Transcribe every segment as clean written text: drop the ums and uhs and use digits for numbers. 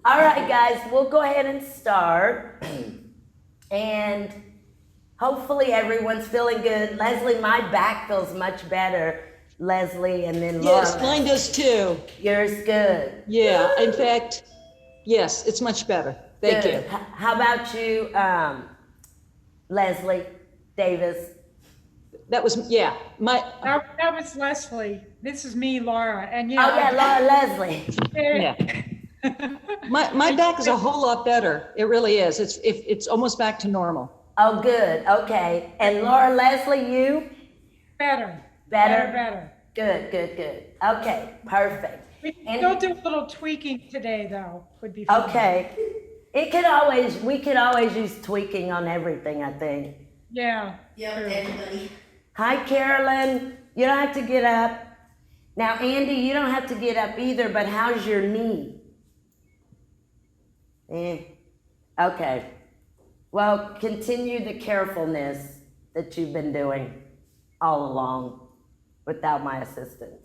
All right, guys, we'll go ahead and start. And hopefully everyone's feeling good. Leslie, my back feels much better. Leslie, and then Laura. Yes, mine does too. Yours good. Yeah, in fact, yes, it's much better. Thank Good. you. How about you, Leslie Davis? That was, yeah, that was Leslie. This is me, Laura. And Oh yeah, Laura Leslie. yeah. My back is a whole lot better. It really is. It's almost back to normal. Oh, good. Okay. And Laura Leslie, you? Better. Better. Good. Okay, perfect. We can go do a little tweaking today, though. Would be fun. Okay. We could always use tweaking on everything, I think. Yeah. Yep, everybody. Hi, Carolyn. You don't have to get up. Now, Andy, you don't have to get up either, but how's your knee? Okay. Well, continue the carefulness that you've been doing all along without my assistance.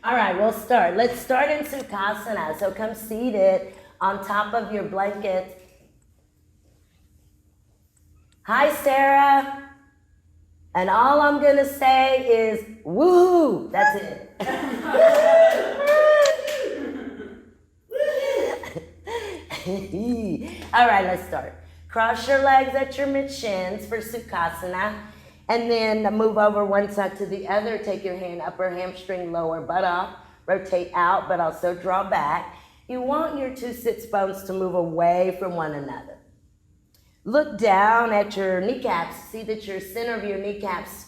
All right, we'll start. Let's start in Sukhasana. So come seated on top of your blanket. Hi, Sarah. And all I'm going to say is, woo! That's it. All right, let's start. Cross your legs at your mid-shins for Sukhasana. And then move over one side to the other. Take your hand, upper hamstring, lower buttock. Rotate out, but also draw back. You want your two sits bones to move away from one another. Look down at your kneecaps. See that your center of your kneecaps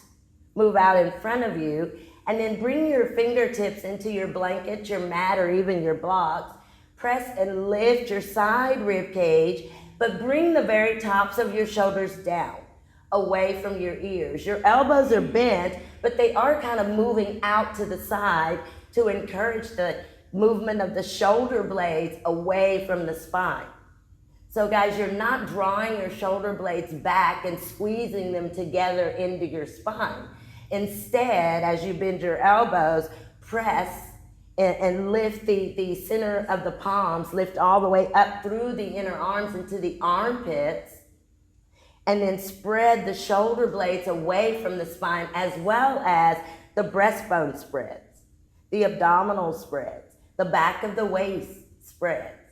move out in front of you. And then bring your fingertips into your blanket, your mat, or even your blocks. Press and lift your side rib cage, but bring the very tops of your shoulders down, away from your ears. Your elbows are bent, but they are kind of moving out to the side to encourage the movement of the shoulder blades away from the spine. So guys, you're not drawing your shoulder blades back and squeezing them together into your spine. Instead, as you bend your elbows, press and lift the center of the palms, lift all the way up through the inner arms into the armpits, and then spread the shoulder blades away from the spine, as well as the breastbone spreads, the abdominal spreads, the back of the waist spreads.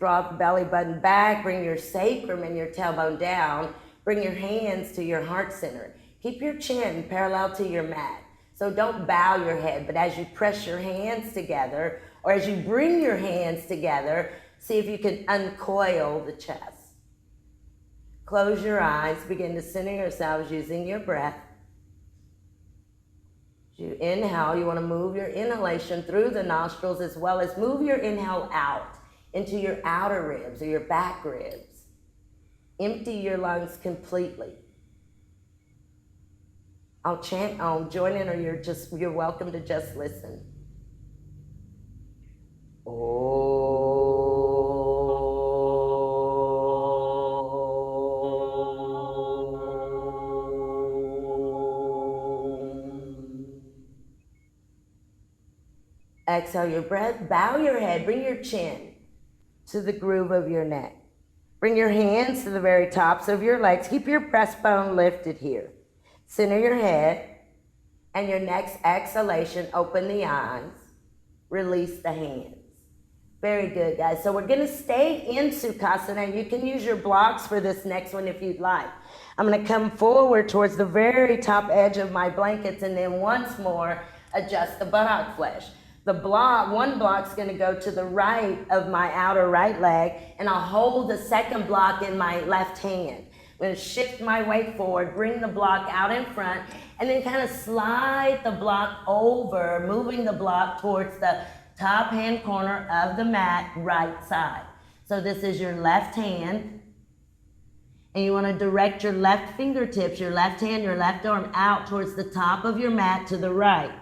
Draw the belly button back, bring your sacrum and your tailbone down, bring your hands to your heart center. Keep your chin parallel to your mat. So don't bow your head, but as you press your hands together, or as you bring your hands together, see if you can uncoil the chest. Close your eyes, begin to center yourselves using your breath. As you inhale, you want to move your inhalation through the nostrils, as well as move your inhale out into your outer ribs or your back ribs. Empty your lungs completely. I'll chant on, join in, or you're welcome to just listen. Exhale your breath, bow your head, bring your chin to the groove of your neck. Bring your hands to the very tops of your legs. Keep your breastbone lifted here. Center your head, and your next exhalation, open the eyes, release the hands. Very good, guys. So we're gonna stay in Sukhasana. You can use your blocks for this next one if you'd like. I'm gonna come forward towards the very top edge of my blankets, and then once more, adjust the buttock flesh. One block's gonna go to the right of my outer right leg, and I'll hold the second block in my left hand. I'm gonna shift my weight forward, bring the block out in front, and then kind of slide the block over, moving the block towards the top hand corner of the mat, right side. So this is your left hand, and you want to direct your left fingertips, your left hand, your left arm out towards the top of your mat to the right.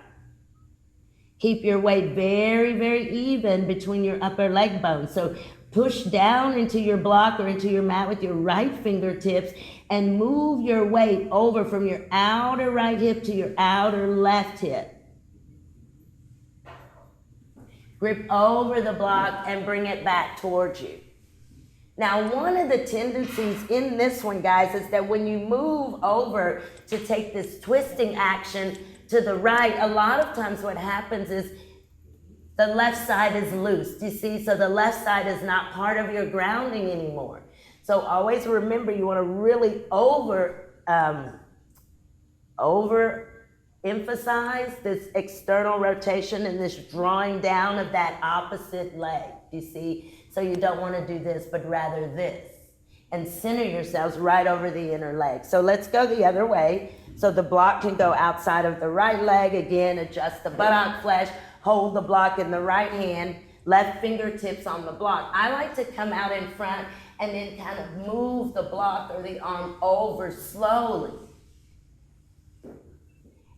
Keep your weight very, very even between your upper leg bones. So push down into your block or into your mat with your right fingertips and move your weight over from your outer right hip to your outer left hip. Grip over the block and bring it back towards you. Now, one of the tendencies in this one, guys, is that when you move over to take this twisting action to the right, a lot of times what happens is the left side is loose, you see? So the left side is not part of your grounding anymore. So always remember, you want to really emphasize this external rotation and this drawing down of that opposite leg, you see? So you don't want to do this, but rather this. And center yourselves right over the inner leg. So let's go the other way. So the block can go outside of the right leg. Again, adjust the buttock flesh, hold the block in the right hand, left fingertips on the block. I like to come out in front and then kind of move the block or the arm over slowly.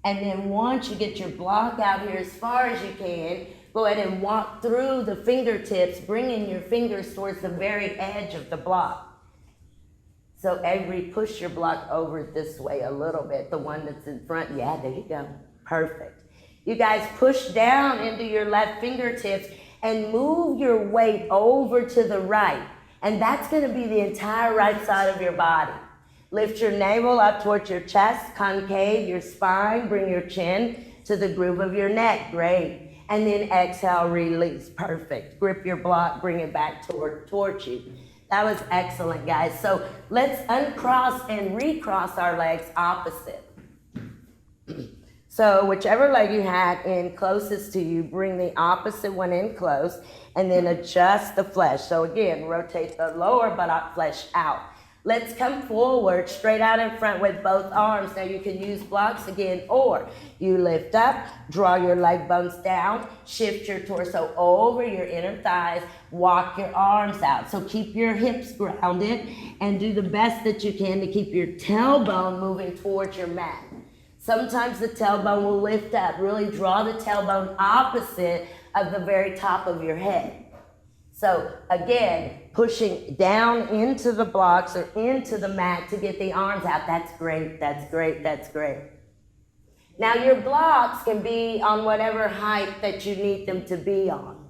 And then once you get your block out here as far as you can, go ahead and walk through the fingertips, bringing your fingers towards the very edge of the block. So Avery, push your block over this way a little bit, the one that's in front. Yeah, there you go. Perfect. You guys push down into your left fingertips and move your weight over to the right. And that's going to be the entire right side of your body. Lift your navel up towards your chest, concave your spine, bring your chin to the groove of your neck. Great. And then exhale, release. Perfect. Grip your block, bring it back towards you. That was excellent, guys. So let's uncross and recross our legs opposite. So whichever leg you had in closest to you, bring the opposite one in close and then adjust the flesh. So again, rotate the lower buttock flesh out. Let's come forward, straight out in front with both arms. Now you can use blocks again, or you lift up, draw your leg bones down, shift your torso over your inner thighs, walk your arms out. So keep your hips grounded and do the best that you can to keep your tailbone moving towards your mat. Sometimes the tailbone will lift up. Really draw the tailbone opposite of the very top of your head. So again, pushing down into the blocks or into the mat to get the arms out. That's great, that's great, that's great. Now your blocks can be on whatever height that you need them to be on.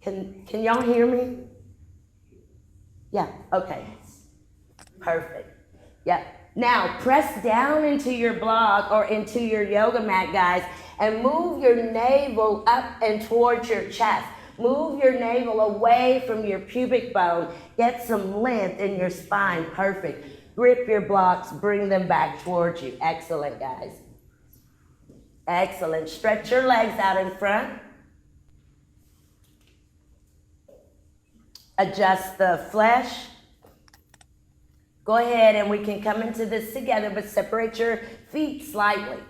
Can y'all hear me? Yeah, okay. Perfect. Yeah. Now press down into your block or into your yoga mat, guys, and move your navel up and towards your chest. Move your navel away from your pubic bone. Get some length in your spine. Perfect. Grip your blocks. Bring them back towards you. Excellent, guys. Excellent. Stretch your legs out in front. Adjust the flesh. Go ahead and we can come into this together, but separate your feet slightly.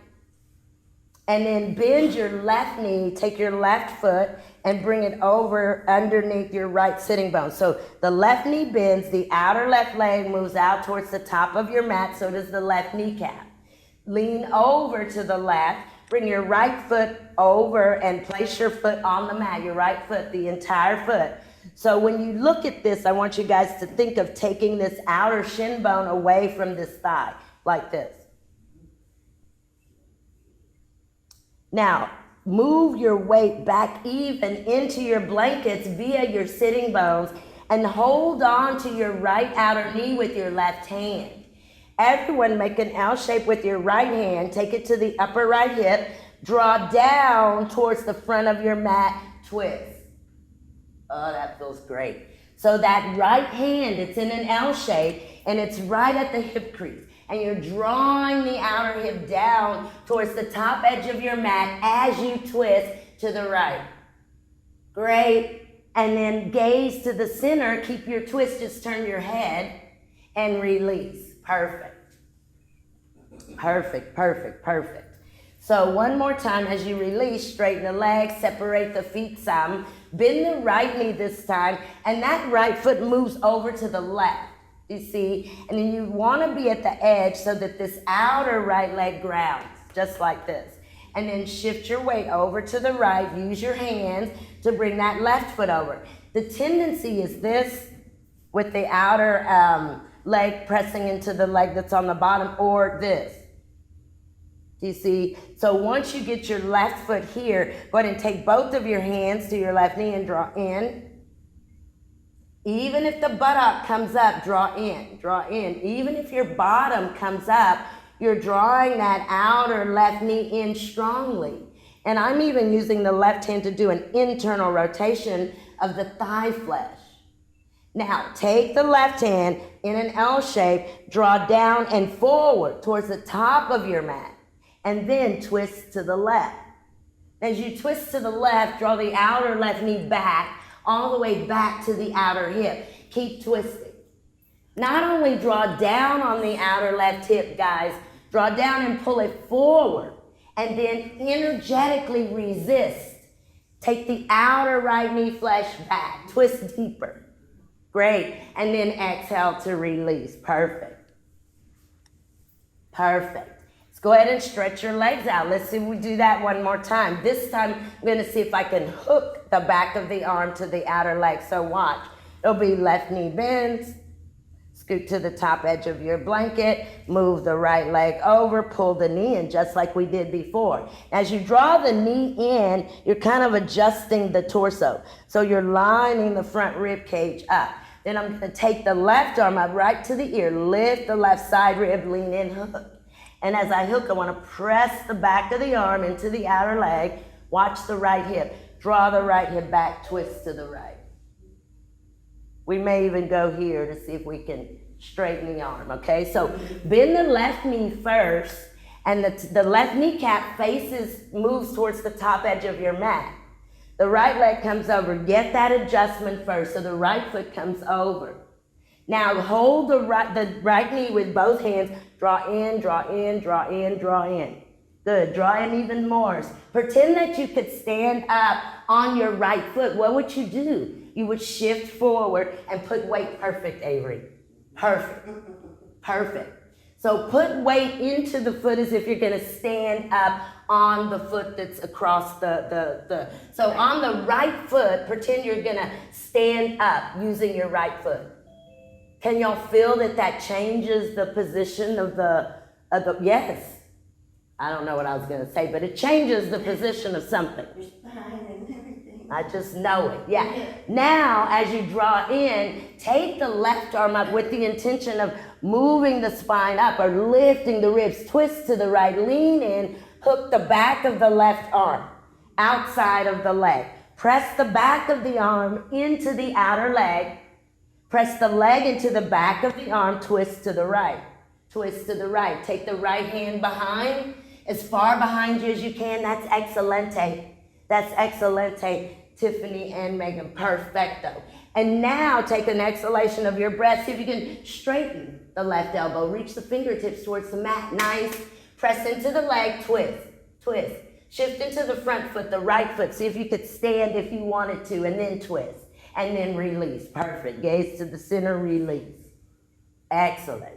And then bend your left knee, take your left foot and bring it over underneath your right sitting bone. So the left knee bends, the outer left leg moves out towards the top of your mat, so does the left kneecap. Lean over to the left, bring your right foot over and place your foot on the mat, your right foot, the entire foot. So when you look at this, I want you guys to think of taking this outer shin bone away from this thigh, like this. Now, move your weight back even into your blankets via your sitting bones and hold on to your right outer knee with your left hand. Everyone make an L shape with your right hand. Take it to the upper right hip. Draw down towards the front of your mat. Twist. Oh, that feels great. So that right hand, it's in an L shape and it's right at the hip crease. And you're drawing the outer hip down towards the top edge of your mat as you twist to the right. Great. And then gaze to the center. Keep your twist, just turn your head and release. Perfect. Perfect, perfect, perfect. So one more time as you release, straighten the legs, separate the feet some, bend the right knee this time, and that right foot moves over to the left. You see, and then you want to be at the edge so that this outer right leg grounds, just like this. And then shift your weight over to the right. Use your hands to bring that left foot over. The tendency is this with the outer leg pressing into the leg that's on the bottom, or this. Do you see? So once you get your left foot here, go ahead and take both of your hands to your left knee and draw in. Even if the buttock comes up, draw in, draw in. Even if your bottom comes up, you're drawing that outer left knee in strongly. And I'm even using the left hand to do an internal rotation of the thigh flesh. Now, take the left hand in an L shape, draw down and forward towards the top of your mat, and then twist to the left. As you twist to the left, draw the outer left knee back, all the way back to the outer hip. Keep twisting. Not only draw down on the outer left hip, guys, draw down and pull it forward, and then energetically resist. Take the outer right knee flesh back, twist deeper. Great. And then exhale to release. Perfect. Perfect. Let's go ahead and stretch your legs out. Let's see if we do that one more time. This time, I'm going to see if I can hook the back of the arm to the outer leg. So watch. It'll be left knee bends. Scoot to the top edge of your blanket. Move the right leg over. Pull the knee in just like we did before. As you draw the knee in, you're kind of adjusting the torso. So you're lining the front rib cage up. Then I'm going to take the left arm up right to the ear. Lift the left side rib. Lean in, hook. And as I hook, I want to press the back of the arm into the outer leg. Watch the right hip. Draw the right hip back. Twist to the right. We may even go here to see if we can straighten the arm, okay? So bend the left knee first, and the left kneecap moves towards the top edge of your mat. The right leg comes over. Get that adjustment first, so the right foot comes over. Now hold the right knee with both hands. Draw in, draw in, draw in, draw in. Good, draw in even more. Pretend that you could stand up on your right foot. What would you do? You would shift forward and put weight. Perfect, Avery. Perfect. Perfect. So put weight into the foot as if you're going to stand up on the foot that's across So on the right foot, pretend you're going to stand up using your right foot. Can y'all feel that changes the position of the yes. I don't know what I was going to say, but it changes the position of something. I just know it, yeah. Now, as you draw in, take the left arm up with the intention of moving the spine up or lifting the ribs. Twist to the right, lean in, hook the back of the left arm outside of the leg. Press the back of the arm into the outer leg. Press the leg into the back of the arm, twist to the right. Twist to the right. Take the right hand behind, as far behind you as you can. That's excelente. That's excelente, Tiffany and Megan. Perfecto. And now take an exhalation of your breath. See if you can straighten the left elbow. Reach the fingertips towards the mat. Nice. Press into the leg. Twist. Twist. Shift into the front foot, the right foot. See if you could stand if you wanted to, and then twist. And then release. Perfect. Gaze to the center. Release. Excellent.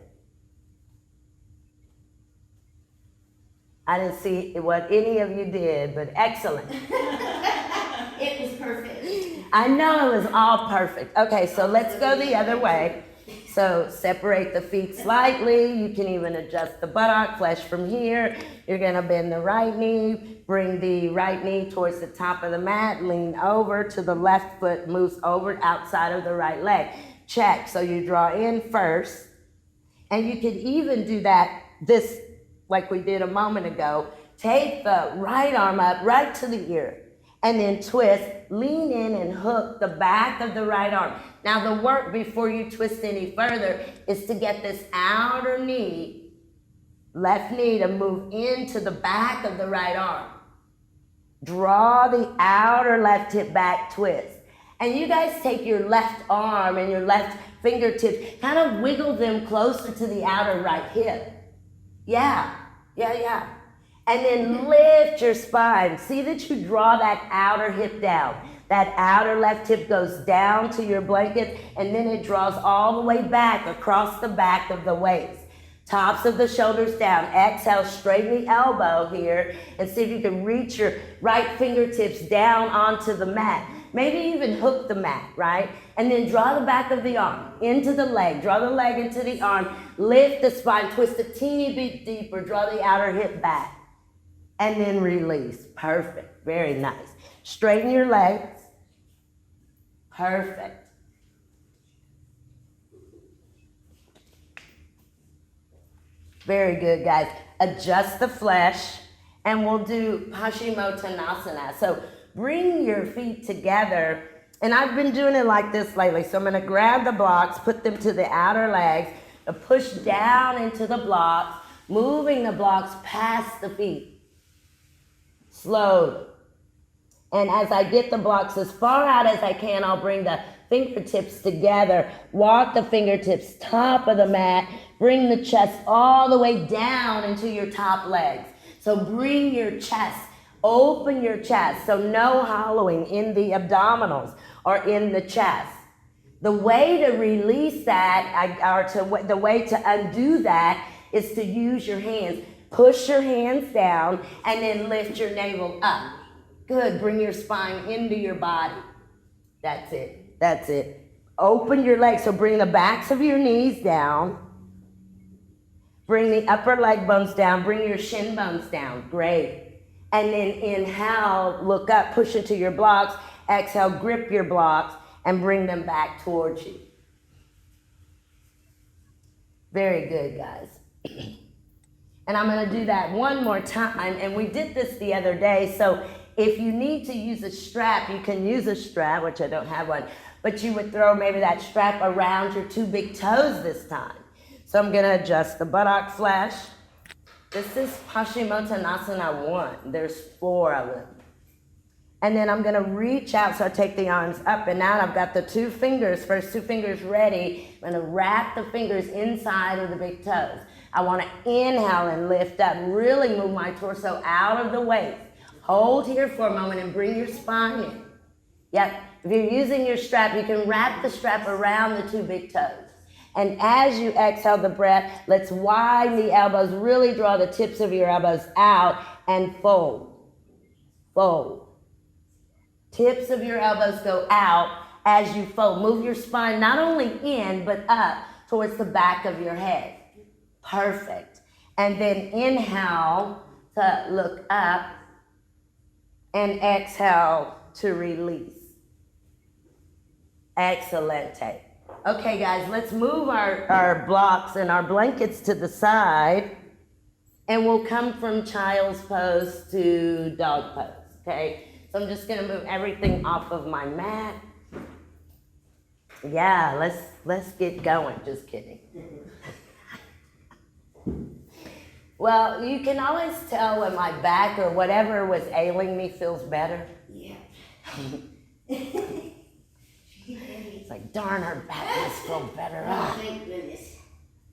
I didn't see what any of you did, but excellent. It was perfect. I know it was all perfect. Okay, so let's go the other way. So separate the feet slightly. You can even adjust the buttock flesh from here. You're gonna bend the right knee, bring the right knee towards the top of the mat, lean over to the left foot, moves over outside of the right leg. Check, so you draw in first, and you could even do this like we did a moment ago. Take the right arm up right to the ear, and then twist, lean in and hook the back of the right arm. Now the work before you twist any further is to get this outer knee, left knee, to move into the back of the right arm. Draw the outer left hip back, twist. And you guys take your left arm and your left fingertips, kind of wiggle them closer to the outer right hip. Yeah. And then lift your spine. See that you draw that outer hip down. That outer left hip goes down to your blanket, and then it draws all the way back across the back of the waist. Tops of the shoulders down. Exhale, straighten the elbow here, and see if you can reach your right fingertips down onto the mat. Maybe even hook the mat, right? And then draw the back of the arm into the leg. Draw the leg into the arm. Lift the spine. Twist a teeny bit deeper. Draw the outer hip back. and then release. Perfect, very nice. Straighten your legs. Perfect. Very good, guys. Adjust the flesh, and we'll do Paschimottanasana. So bring your feet together, and I've been doing it like this lately. So I'm gonna grab the blocks, put them to the outer legs, push down into the blocks, moving the blocks past the feet. Slowly. And as I get the blocks as far out as I can, I'll bring the fingertips together, walk the fingertips top of the mat, bring the chest all the way down into your top legs. So bring your chest, open your chest, so no hollowing in the abdominals or in the chest. The way to release that, the way to undo that is to use your hands. Push your hands down and then lift your navel up. Good, bring your spine into your body. That's it, that's it. Open your legs, so bring the backs of your knees down. Bring the upper leg bones down, bring your shin bones down, great. And then inhale, look up, push into your blocks. Exhale, grip your blocks and bring them back towards you. Very good, guys. And I'm gonna do that one more time, and we did this the other day, so if you need to use a strap, you can use a strap, which I don't have one, but you would throw maybe that strap around your two big toes this time. So I'm gonna adjust the buttock flesh. This is Paschimottanasana 1. There's 4 of them. And then I'm gonna reach out, so I take the arms up and out. I've got the 2 fingers, first 2 fingers ready. I'm gonna wrap the fingers inside of the big toes. I wanna inhale and lift up, really move my torso out of the waist. Hold here for a moment and bring your spine in. Yep, if you're using your strap, you can wrap the strap around the 2 big toes. And as you exhale the breath, let's widen the elbows, really draw the tips of your elbows out and fold, fold. Tips of your elbows go out as you fold. Move your spine not only in, but up towards the back of your head. Perfect. And then inhale to look up and exhale to release. Excellente. Okay, guys, let's move our blocks and our blankets to the side, and we'll come from child's pose to dog pose, okay? So I'm just gonna move everything off of my mat. Yeah, let's get going, just kidding. Well, you can always tell when my back or whatever was ailing me feels better. Yeah. It's like, darn, her back must feel better. Oh, thank goodness.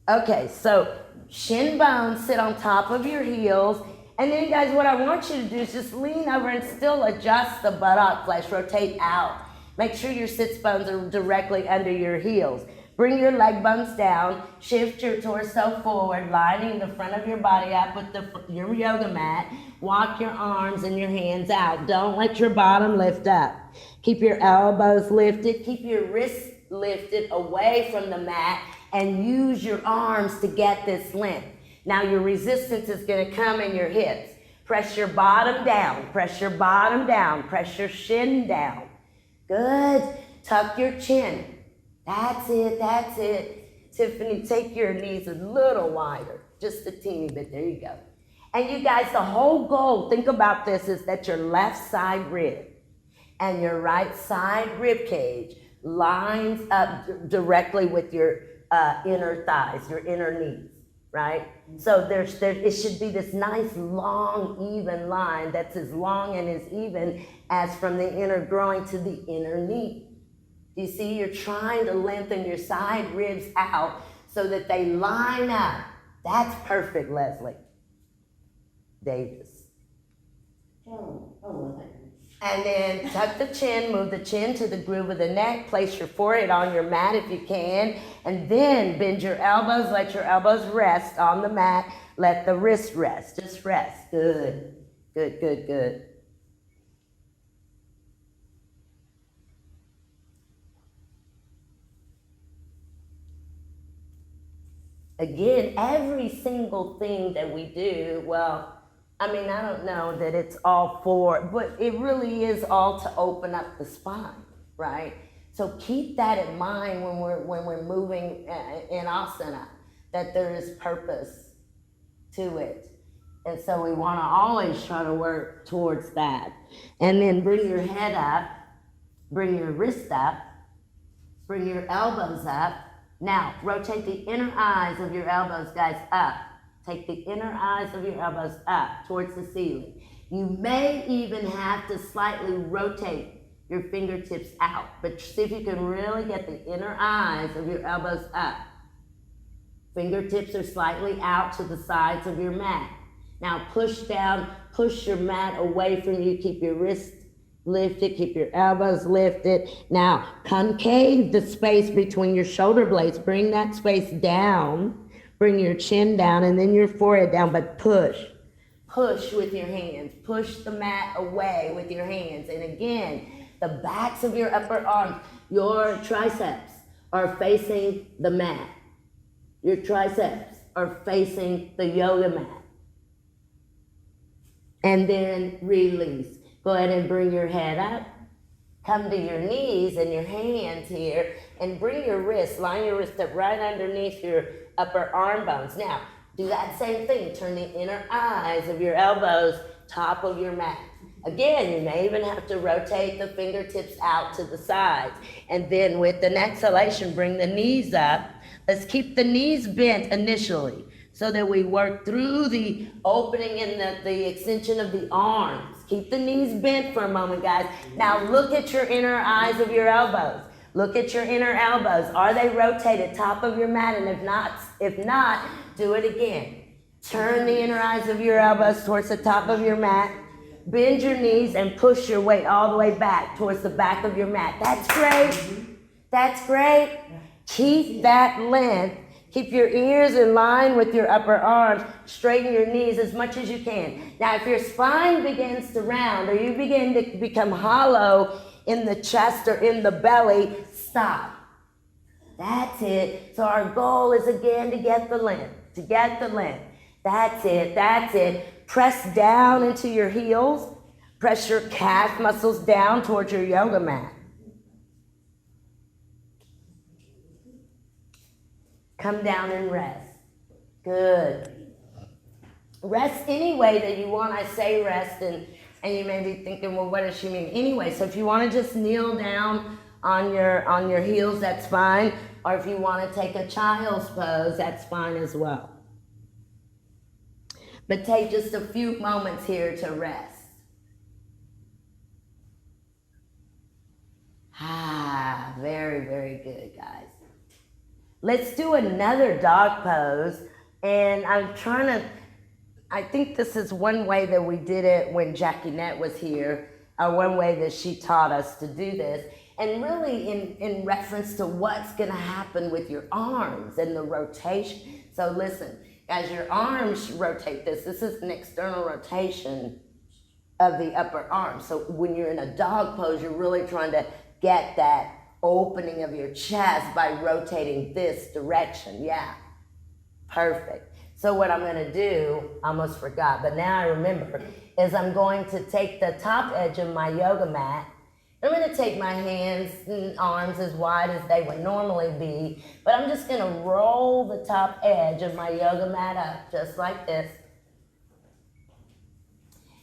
Okay, so shin bones sit on top of your heels. And then, guys, what I want you to do is just lean over and still adjust the buttock flesh, rotate out. Make sure your sits bones are directly under your heels. Bring your leg bones down, shift your torso forward, lining the front of your body up with your yoga mat. Walk your arms and your hands out. Don't let your bottom lift up. Keep your elbows lifted, keep your wrists lifted away from the mat, and use your arms to get this length. Now your resistance is gonna come in your hips. Press your bottom down, press your bottom down, press your shin down. Good, tuck your chin. That's it, that's it. Tiffany, take your knees a little wider, just a teeny bit, there you go. And you guys, the whole goal, think about this, is that your left side rib and your right side rib cage lines up directly with your inner thighs, your inner knees, right? So it should be this nice, long, even line that's as long and as even as from the inner groin to the inner knee. You see, you're trying to lengthen your side ribs out so that they line up. That's perfect, Leslie Davis. And then tuck the chin, move the chin to the groove of the neck, place your forehead on your mat if you can, and then bend your elbows, let your elbows rest on the mat, let the wrist rest, just rest. Good, good, good, good. Again, every single thing that we do, well, I mean, I don't know that it's all for, but it really is all to open up the spine, right? So keep that in mind when we're moving in asana, that there is purpose to it. And so we want to always try to work towards that. And then bring your head up, bring your wrist up, bring your elbows up. Now, rotate the inner eyes of your elbows, guys, up. Take the inner eyes of your elbows up towards the ceiling. You may even have to slightly rotate your fingertips out, but see if you can really get the inner eyes of your elbows up. Fingertips are slightly out to the sides of your mat. Now push down, push your mat away from you. Keep your wrists lifted, keep your elbows lifted. Now concave the space between your shoulder blades. Bring that space down. Bring your chin down and then your forehead down, but push. Push with your hands. Push the mat away with your hands. And again, the backs of your upper arms, your triceps are facing the mat. Your triceps are facing the yoga mat. And then release. Go ahead and bring your head up. Come to your knees and your hands here and bring your wrists, line your wrist up right underneath your upper arm bones. Now, do that same thing. Turn the inner eyes of your elbows, top of your mat. Again, you may even have to rotate the fingertips out to the sides. And then with an exhalation, bring the knees up. Let's keep the knees bent initially so that we work through the opening and the extension of the arms. Keep the knees bent for a moment, guys. Now look at your inner eyes of your elbows. Look at your inner elbows. Are they rotated top of your mat? And if not, do it again. Turn the inner eyes of your elbows towards the top of your mat. Bend your knees and push your weight all the way back towards the back of your mat. That's great. That's great. Keep that length. Keep your ears in line with your upper arms. Straighten your knees as much as you can. Now, if your spine begins to round or you begin to become hollow in the chest or in the belly, stop. That's it. So our goal is again to get the length, That's it, that's it. Press down into your heels. Press your calf muscles down towards your yoga mat. Come down and rest. Good. Rest any way that you want. I say rest, and you may be thinking, well, what does she mean? Anyway, so if you want to just kneel down on your heels, that's fine. Or if you want to take a child's pose, that's fine as well. But take just a few moments here to rest. Very, very good, guys. Let's do another dog pose. And I think this is one way that we did it when Jackie Nett was here, or one way that she taught us to do this. And really in reference to what's gonna happen with your arms and the rotation. So listen, as your arms rotate this is an external rotation of the upper arm. So when you're in a dog pose, you're really trying to get that opening of your chest by rotating this direction. Yeah, perfect. So what I'm gonna do, I almost forgot, but now I remember, is I'm going to take the top edge of my yoga mat. I'm gonna take my hands and arms as wide as they would normally be, but I'm just gonna roll the top edge of my yoga mat up, just like this.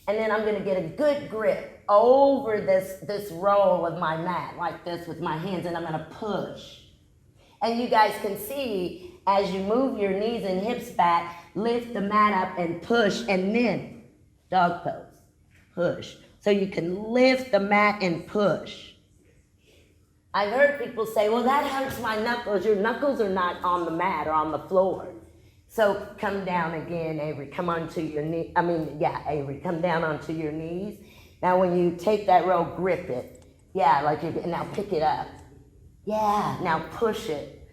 And then I'm gonna get a good grip over this roll of my mat, like this with my hands, and I'm gonna push. And you guys can see, as you move your knees and hips back, lift the mat up and push, and then dog pose, push. So you can lift the mat and push. I've heard people say, well, that hurts my knuckles. Your knuckles are not on the mat or on the floor. So come down again, Avery. Come onto your knee. Avery, come down onto your knees. Now when you take that roll, grip it. Yeah, now pick it up. Yeah, now push it.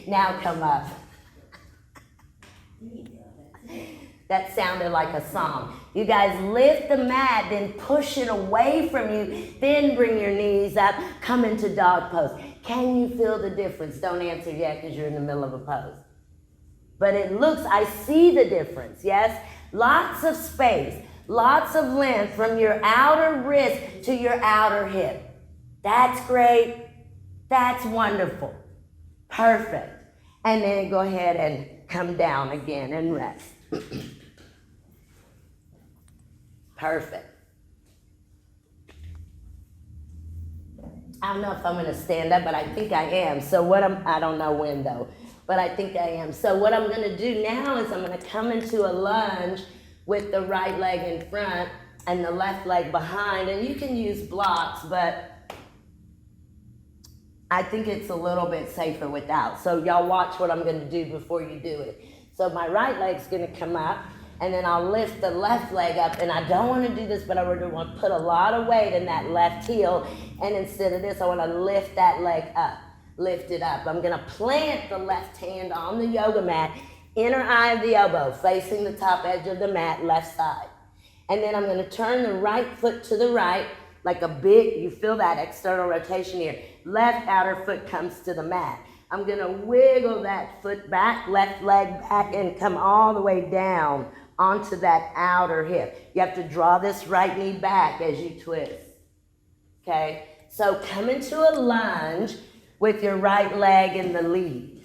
Now come up. That sounded like a song. You guys lift the mat, then push it away from you, then bring your knees up, come into dog pose. Can you feel the difference? Don't answer yet because you're in the middle of a pose. But I see the difference, yes? Lots of space, lots of length from your outer wrist to your outer hip. That's great. That's wonderful. Perfect. And then go ahead and come down again and rest. Perfect. I don't know if I'm gonna stand up, but I think I am. So I don't know when though, but I think I am. So what I'm gonna do now is I'm gonna come into a lunge with the right leg in front and the left leg behind. And you can use blocks, but I think it's a little bit safer without. So y'all watch what I'm gonna do before you do it. So my right leg's gonna come up, and then I'll lift the left leg up, and I don't wanna do this, but I really wanna put a lot of weight in that left heel, and instead of this, I wanna lift that leg up, lift it up. I'm gonna plant the left hand on the yoga mat, inner eye of the elbow, facing the top edge of the mat, left side. And then I'm gonna turn the right foot to the right, like a big, you feel that external rotation here. Left outer foot comes to the mat. I'm gonna wiggle that foot back, left leg back, and come all the way down onto that outer hip. You have to draw this right knee back as you twist, okay? So come into a lunge with your right leg in the lead.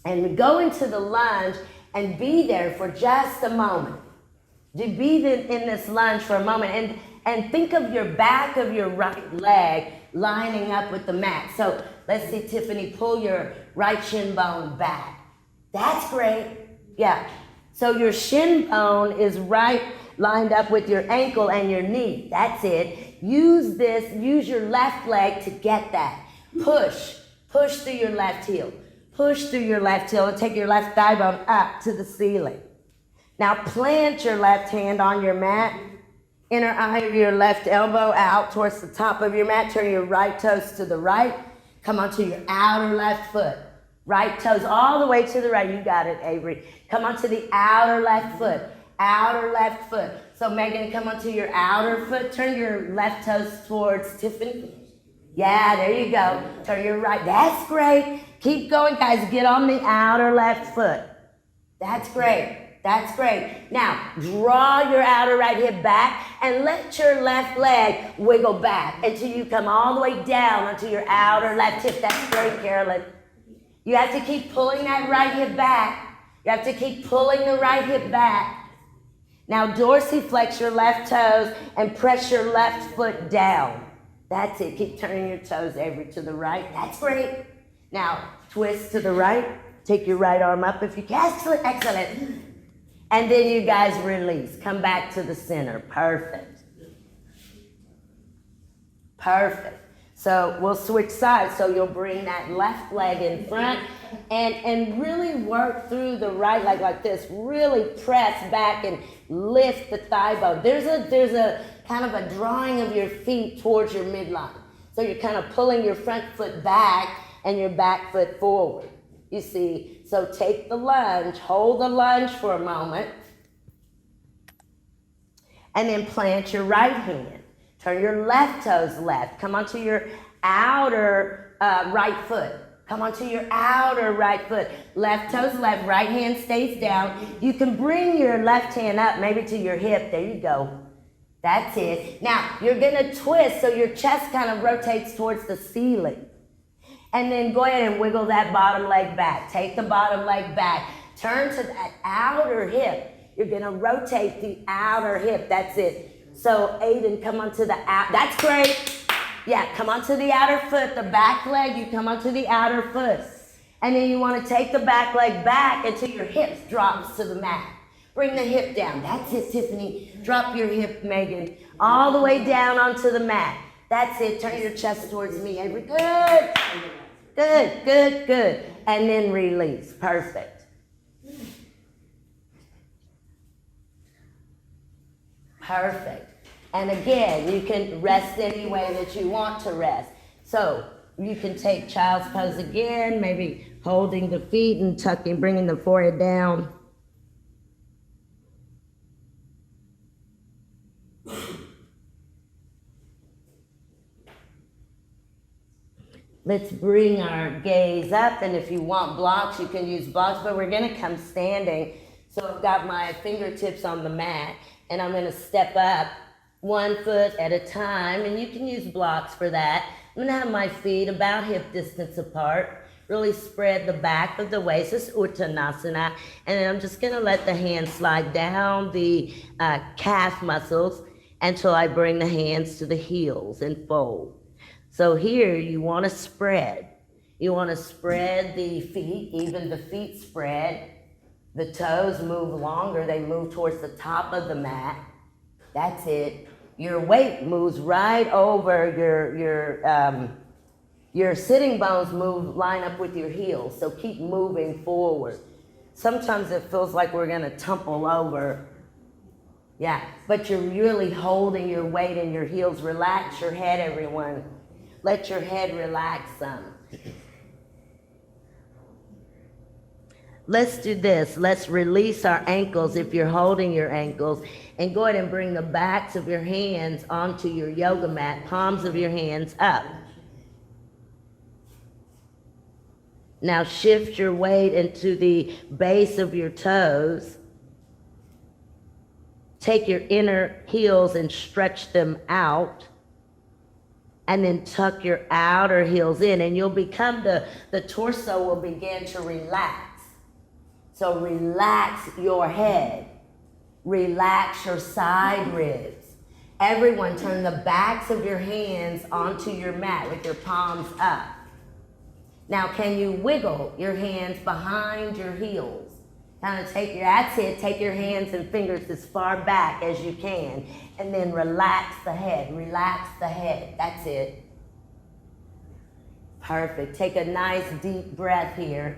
And go into the lunge and be there for just a moment. To be in this lunge for a moment and think of your back of your right leg lining up with the mat. So let's see, Tiffany, pull your right shin bone back. That's great. Yeah. So your shin bone is right lined up with your ankle and your knee. That's it. Use your left leg to get that. Push through your left heel. Push through your left heel and take your left thigh bone up to the ceiling. Now plant your left hand on your mat, inner eye of your left elbow out towards the top of your mat, turn your right toes to the right, come onto your outer left foot. Right toes all the way to the right, you got it, Avery. Come onto the outer left foot, outer left foot. So Megan, come onto your outer foot, turn your left toes towards Tiffany. Yeah, there you go. Turn your right, that's great. Keep going, guys, get on the outer left foot. That's great. That's great. Now, draw your outer right hip back and let your left leg wiggle back until you come all the way down onto your outer left hip. That's great, Carolyn. You have to keep pulling that right hip back. You have to keep pulling the right hip back. Now, dorsiflex your left toes and press your left foot down. That's it. Keep turning your toes over to the right. That's great. Now, twist to the right. Take your right arm up if you can. Excellent, excellent. And then you guys release. Come back to the center. Perfect. Perfect. So we'll switch sides. So you'll bring that left leg in front and really work through the right leg like this. Really press back and lift the thigh bone. There's a kind of a drawing of your feet towards your midline. So you're kind of pulling your front foot back and your back foot forward. You see, so take the lunge, hold the lunge for a moment, and then plant your right hand. Turn your left toes left. Come onto your outer right foot. Come onto your outer right foot. Left toes left, right hand stays down. You can bring your left hand up, maybe to your hip. There you go. That's it. Now, you're gonna twist so your chest kind of rotates towards the ceiling. And then go ahead and wiggle that bottom leg back. Take the bottom leg back. Turn to that outer hip. You're gonna rotate the outer hip. That's it. So Aiden, come onto the out. That's great. Yeah, come onto the outer foot. The back leg, you come onto the outer foot. And then you wanna take the back leg back until your hips drops to the mat. Bring the hip down. That's it, Tiffany. Drop your hip, Megan. All the way down onto the mat. That's it. Turn your chest towards me, Avery. Good. Good, good, good. And then release. Perfect. Perfect. And again, you can rest any way that you want to rest. So you can take child's pose again, maybe holding the feet and tucking, bringing the forehead down. Let's bring our gaze up, and if you want blocks, you can use blocks, but we're gonna come standing. So I've got my fingertips on the mat, and I'm gonna step up 1 foot at a time, and you can use blocks for that. I'm gonna have my feet about hip distance apart, really spread the back of the waist. This is Uttanasana, and then I'm just gonna let the hands slide down the calf muscles until I bring the hands to the heels and fold. So here you wanna spread. You wanna spread the feet, even the feet spread. The toes move longer, they move towards the top of the mat. That's it. Your weight moves right over your sitting bones line up with your heels, so keep moving forward. Sometimes it feels like we're gonna tumble over. Yeah, but you're really holding your weight in your heels. Relax your head, everyone. Let your head relax some. Let's do this. Let's release our ankles if you're holding your ankles, and go ahead and bring the backs of your hands onto your yoga mat, palms of your hands up. Now shift your weight into the base of your toes. Take your inner heels and stretch them out. And then tuck your outer heels in, and you'll become the torso will begin to relax. So relax your head. Relax your side ribs. Everyone, turn the backs of your hands onto your mat with your palms up. Now, can you wiggle your hands behind your heels? Kind of that's it, take your hands and fingers as far back as you can, and then relax the head, that's it. Perfect, take a nice deep breath here.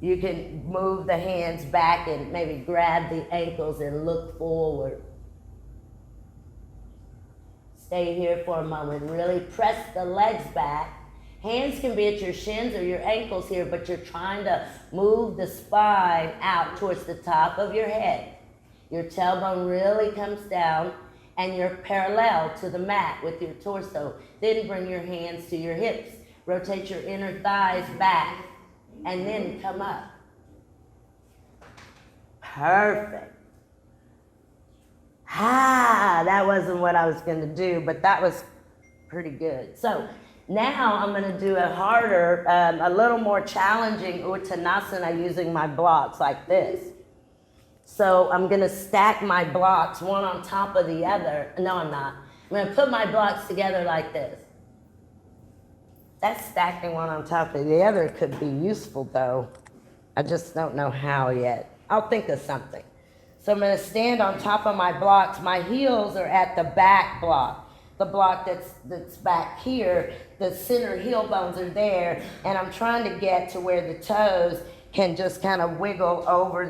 You can move the hands back and maybe grab the ankles and look forward. Stay here for a moment, really press the legs back. Hands can be at your shins or your ankles here, but you're trying to move the spine out towards the top of your head. Your tailbone really comes down, and you're parallel to the mat with your torso. Then bring your hands to your hips. Rotate your inner thighs back, and then come up. Perfect. That wasn't what I was gonna do, but that was pretty good. So now I'm gonna do a harder, a little more challenging Uttanasana using my blocks like this. So I'm gonna stack my blocks one on top of the other. No, I'm not. I'm gonna put my blocks together like this. That stacking one on top of the other could be useful though. I just don't know how yet. I'll think of something. So I'm gonna stand on top of my blocks. My heels are at the back block. The block that's back here, the center heel bones are there, and I'm trying to get to where the toes can just kind of wiggle over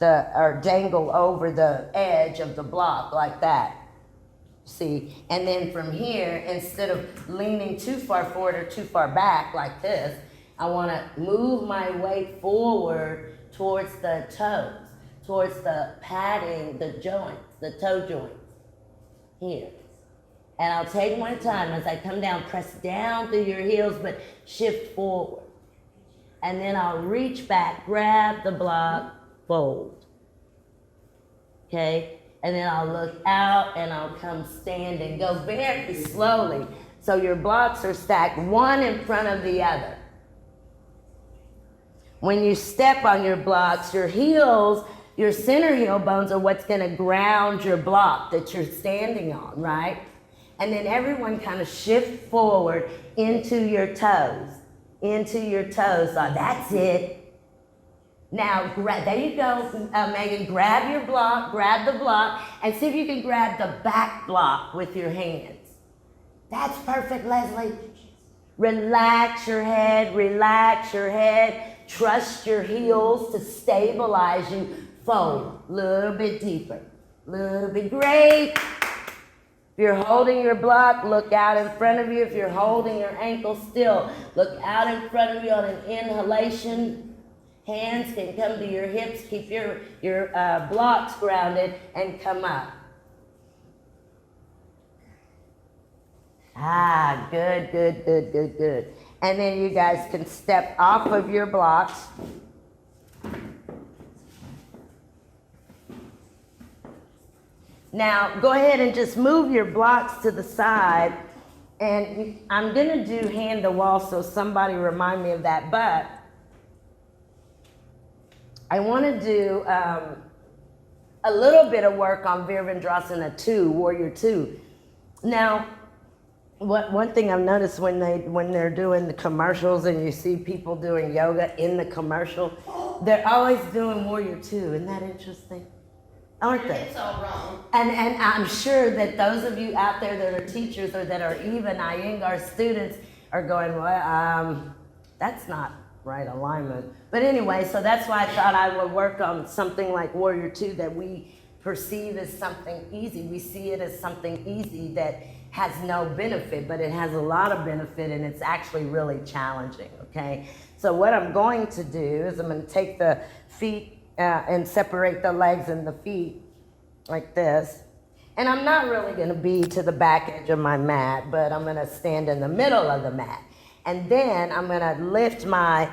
or dangle over the edge of the block like that. See, and then from here, instead of leaning too far forward or too far back like this, I want to move my weight forward towards the toes, towards the padding, the joints, the toe joints here. And I'll take my time as I come down, press down through your heels, but shift forward. And then I'll reach back, grab the block, fold. Okay? And then I'll look out and I'll come standing. Go very slowly. So your blocks are stacked one in front of the other. When you step on your blocks, your heels, your center heel bones are what's gonna ground your block that you're standing on, right? And then everyone kind of shift forward into your toes. Into your toes. That's it. Now, there you go, Megan. Grab your block, grab the block, and see if you can grab the back block with your hands. That's perfect, Leslie. Relax your head, relax your head. Trust your heels to stabilize you. Fold a little bit deeper, a little bit. Great. If you're holding your block, look out in front of you. If you're holding your ankle still, look out in front of you on an inhalation. Hands can come to your hips. Keep your blocks grounded and come up. Good, good, good, good, good. And then you guys can step off of your blocks. Now, go ahead and just move your blocks to the side. And I'm gonna do hand to wall, so somebody remind me of that. But I wanna do a little bit of work on Virabhadrasana 2, Warrior 2. Now, one thing I've noticed when they're doing the commercials and you see people doing yoga in the commercial, they're always doing Warrior 2. Isn't that interesting? Aren't they? It's all wrong. And I'm sure that those of you out there that are teachers or that are even Iyengar students are going, well, that's not right alignment. But anyway, so that's why I thought I would work on something like Warrior 2 that we perceive as something easy. We see it as something easy that has no benefit, but it has a lot of benefit, and it's actually really challenging, okay? So what I'm going to do is I'm going to take the feet and separate the legs and the feet like this. And I'm not really going to be to the back edge of my mat, but I'm going to stand in the middle of the mat. And then I'm going to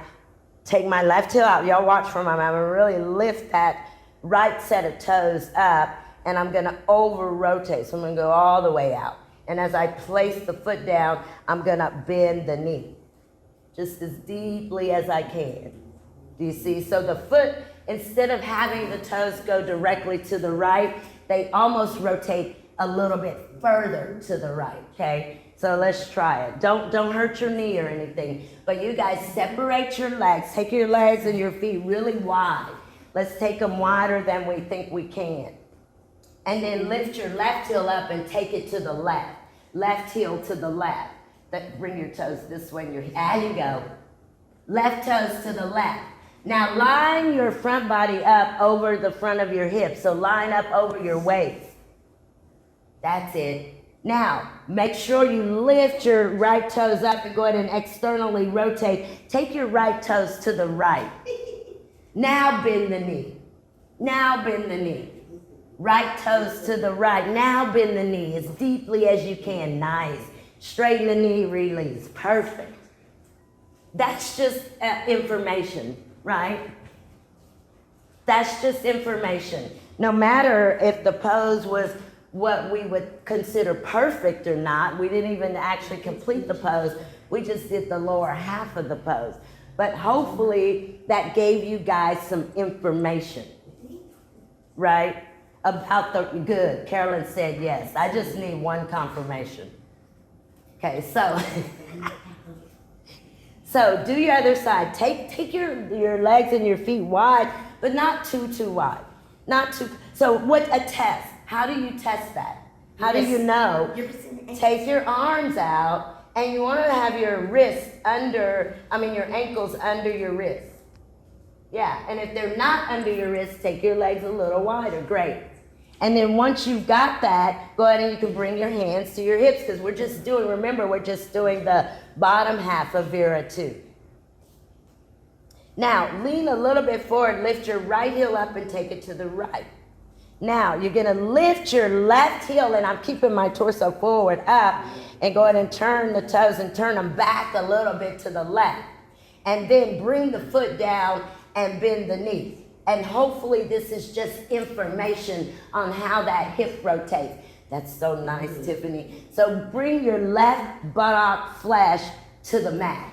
take my left heel out. Y'all watch for my mat. I'm going to really lift that right set of toes up, and I'm going to over rotate. So I'm going to go all the way out. And as I place the foot down, I'm going to bend the knee just as deeply as I can. Do you see? So the foot, instead of having the toes go directly to the right, they almost rotate a little bit further to the right, okay? So let's try it. Don't hurt your knee or anything, but you guys separate your legs. Take your legs and your feet really wide. Let's take them wider than we think we can. And then lift your left heel up and take it to the left. Left heel to the left. Bring your toes this way. There you go. Left toes to the left. Now line your front body up over the front of your hips. So line up over your waist. That's it. Now, make sure you lift your right toes up and go ahead and externally rotate. Take your right toes to the right. Now bend the knee. Now bend the knee. Right toes to the right. Now bend the knee as deeply as you can. Nice. Straighten the knee, release. Perfect. That's just information, right? That's just information. No matter if the pose was what we would consider perfect or not, we didn't even actually complete the pose. We just did the lower half of the pose. But hopefully that gave you guys some information, right? About the good. Carolyn said yes. I just need one confirmation. Okay, so do your other side. Take your legs and your feet wide, but not too wide. Not too. So what a test. How do you test that? How do you know? Take your arms out, and you want to have your your ankles under your wrists. Yeah, and if they're not under your wrists, take your legs a little wider. Great. And then once you've got that, go ahead and you can bring your hands to your hips, because we're just doing the bottom half of Vira 2. Now, lean a little bit forward, lift your right heel up and take it to the right. Now, you're gonna lift your left heel, and I'm keeping my torso forward up, and go ahead and turn the toes and turn them back a little bit to the left. And then bring the foot down and bend the knee. And hopefully this is just information on how that hip rotates. That's so nice, Tiffany. So bring your left buttock flesh to the mat.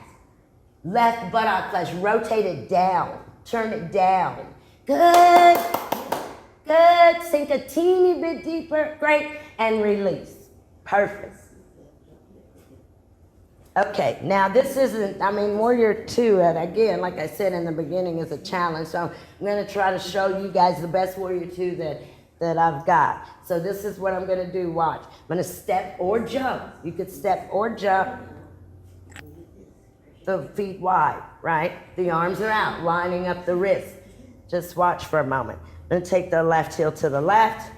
Left buttock flesh, rotate it down, turn it down. Good, good. Sink a teeny bit deeper, great, and release. Perfect. Okay, now this isn't, Warrior 2, and again, like I said in the beginning, is a challenge. So I'm gonna try to show you guys the best Warrior 2 that I've got. So this is what I'm gonna do, watch. I'm gonna step or jump. You could step or jump. The feet wide, right? The arms are out, lining up the wrists. Just watch for a moment. I'm gonna take the left heel to the left.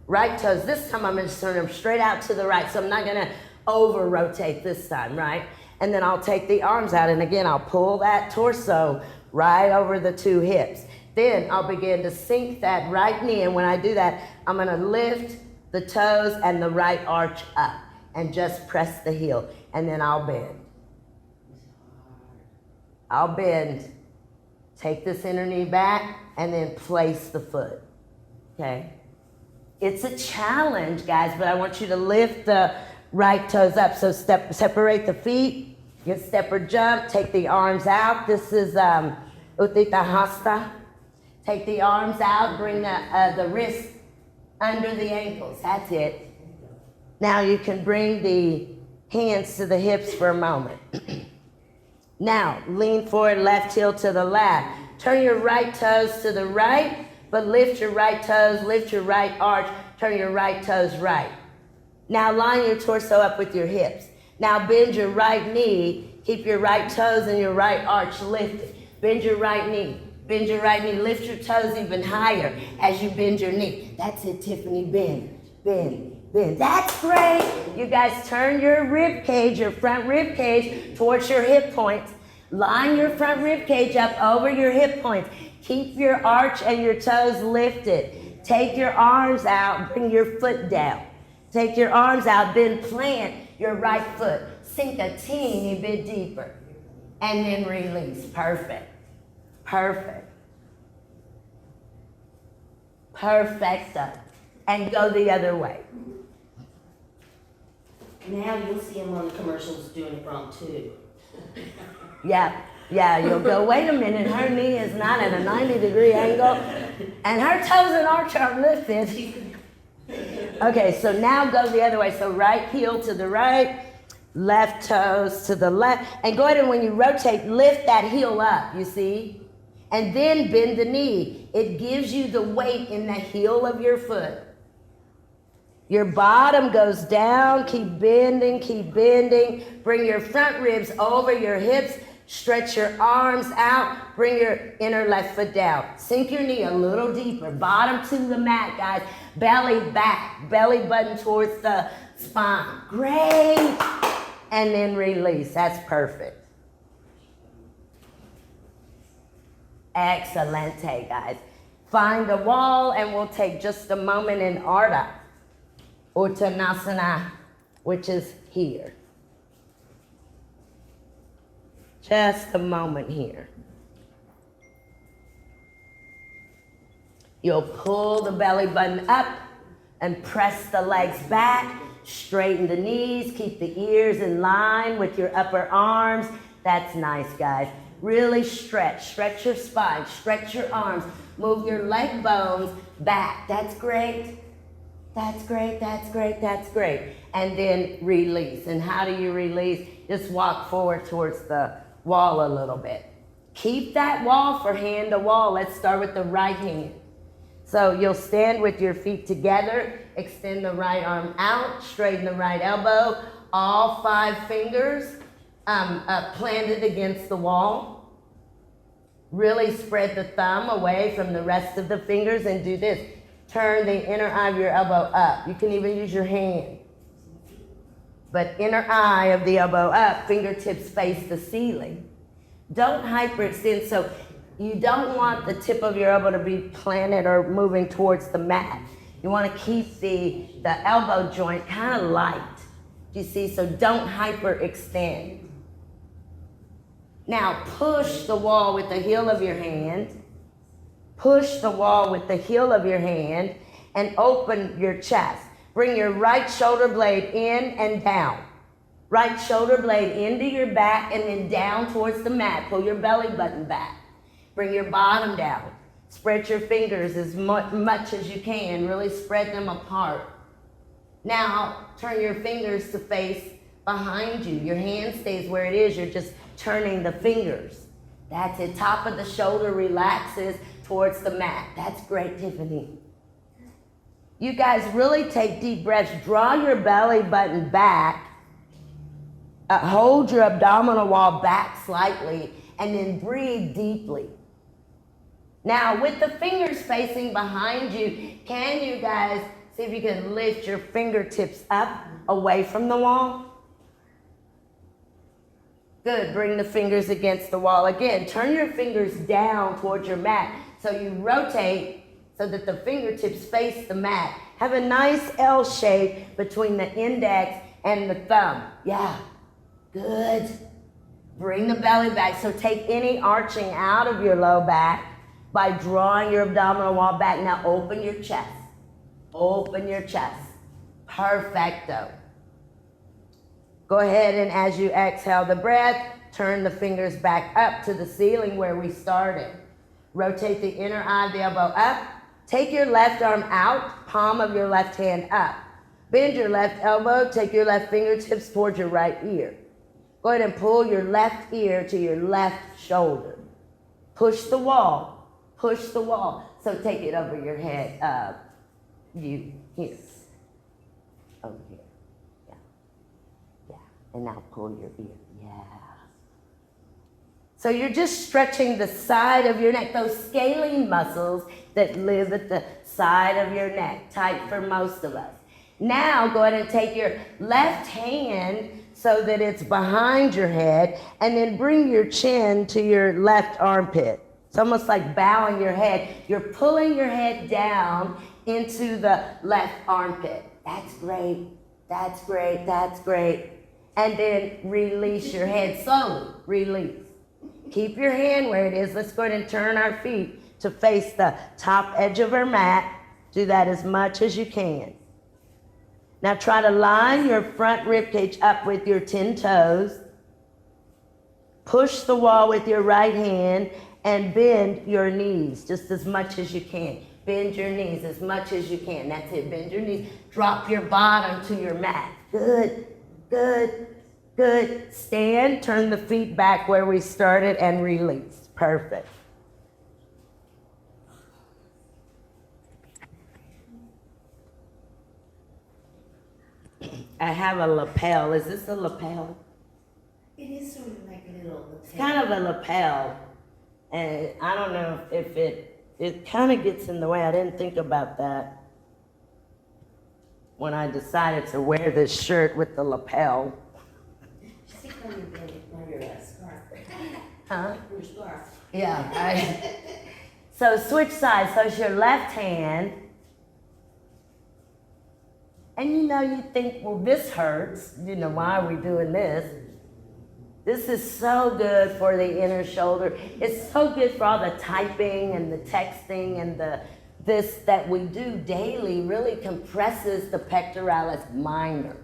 Right toes, this time I'm gonna turn them straight out to the right. So I'm not gonna over rotate this time, right? And then I'll take the arms out, and again, I'll pull that torso right over the two hips. Then I'll begin to sink that right knee, and when I do that, I'm gonna lift the toes and the right arch up and just press the heel, and then I'll bend. I'll bend, take this inner knee back, and then place the foot, okay? It's a challenge, guys, but I want you to lift the right toes up. So separate the feet, you step or jump, take the arms out. This is Uttita Hasta. Take the arms out, bring the wrists under the ankles. That's it. Now you can bring the hands to the hips for a moment. Now, lean forward, left heel to the left. Turn your right toes to the right, but lift your right toes, lift your right arch, turn your right toes right. Now line your torso up with your hips. Now bend your right knee, keep your right toes and your right arch lifted. Bend your right knee, lift your toes even higher as you bend your knee. That's it, Tiffany, bend, bend, bend. That's great. You guys turn your rib cage, your front rib cage towards your hip points. Line your front rib cage up over your hip points. Keep your arch and your toes lifted. Take your arms out, bring your foot down. Take your arms out, then plant your right foot. Sink a teeny bit deeper. And then release. Perfect. Perfect. Perfecto. And go the other way. Now you'll see him on the commercials doing it wrong too. Yeah, you'll go, wait a minute, her knee is not at a 90-degree angle, and her toes and arch are lifted. Okay, so now go the other way. So right heel to the right, left toes to the left, and go ahead and when you rotate, lift that heel up, you see? And then bend the knee. It gives you the weight in the heel of your foot. Your bottom goes down, keep bending. Bring your front ribs over your hips, stretch your arms out, bring your inner left foot down. Sink your knee a little deeper, bottom to the mat, guys. Belly back, belly button towards the spine. Great. And then release, that's perfect. Excelente, guys. Find a wall and we'll take just a moment in Ardha Uttanasana, which is here. Just a moment here. You'll pull the belly button up and press the legs back, straighten the knees, keep the ears in line with your upper arms. That's nice, guys. Really stretch your spine, stretch your arms, move your leg bones back. That's great. That's great, that's great, that's great. And then release. And how do you release? Just walk forward towards the wall a little bit. Keep that wall for hand to wall. Let's start with the right hand. So you'll stand with your feet together, extend the right arm out, straighten the right elbow, all 5 fingers planted against the wall. Really spread the thumb away from the rest of the fingers and do this. Turn the inner eye of your elbow up. You can even use your hand. But inner eye of the elbow up, fingertips face the ceiling. Don't hyperextend, so you don't want the tip of your elbow to be planted or moving towards the mat. You want to keep the elbow joint kind of light. You see, so don't hyperextend. Now push the wall with the heel of your hand. Push the wall with the heel of your hand and open your chest. Bring your right shoulder blade in and down. Right shoulder blade into your back and then down towards the mat. Pull your belly button back. Bring your bottom down. Spread your fingers as much as you can. Really spread them apart. Now turn your fingers to face behind you. Your hand stays where it is. You're just turning the fingers. That's it. Top of the shoulder relaxes towards the mat. That's great, Tiffany. You guys really take deep breaths. Draw your belly button back. Hold your abdominal wall back slightly and then breathe deeply. Now with the fingers facing behind you, can you guys see if you can lift your fingertips up away from the wall? Good, bring the fingers against the wall. Again, turn your fingers down towards your mat so you rotate so that the fingertips face the mat. Have a nice L shape between the index and the thumb. Yeah, good. Bring the belly back. So take any arching out of your low back by drawing your abdominal wall back. Now open your chest. Open your chest. Perfecto. Go ahead and as you exhale the breath, turn the fingers back up to the ceiling where we started. Rotate the inner eye of the elbow up. Take your left arm out, palm of your left hand up. Bend your left elbow, take your left fingertips towards your right ear. Go ahead and pull your left ear to your left shoulder. Push the wall, push the wall. So take it over your head, you, here, over here, yeah, yeah. And now pull your ear, yeah. So you're just stretching the side of your neck, those scalene muscles that live at the side of your neck, tight for most of us. Now go ahead and take your left hand so that it's behind your head, and then bring your chin to your left armpit. It's almost like bowing your head. You're pulling your head down into the left armpit. That's great, that's great, that's great. And then release your head slowly, release. Keep your hand where it is. Let's go ahead and turn our feet to face the top edge of our mat. Do that as much as you can. Now try to line your front rib cage up with your 10 toes. Push the wall with your right hand and bend your knees just as much as you can. Bend your knees as much as you can. That's it, bend your knees. Drop your bottom to your mat. Good, good, good. Stand, turn the feet back where we started and release. Perfect. I have a lapel. Is this a lapel? It is sort of like a little. It's kind of a lapel. And I don't know if it kind of gets in the way. I didn't think about that when I decided to wear this shirt with the lapel. Stick on your scarf. Huh? Your scarf. Yeah. So switch sides. So it's your left hand. And you think, well, this hurts. Why are we doing this? This is so good for the inner shoulder. It's so good for all the typing and the texting and this that we do daily really compresses the pectoralis minor.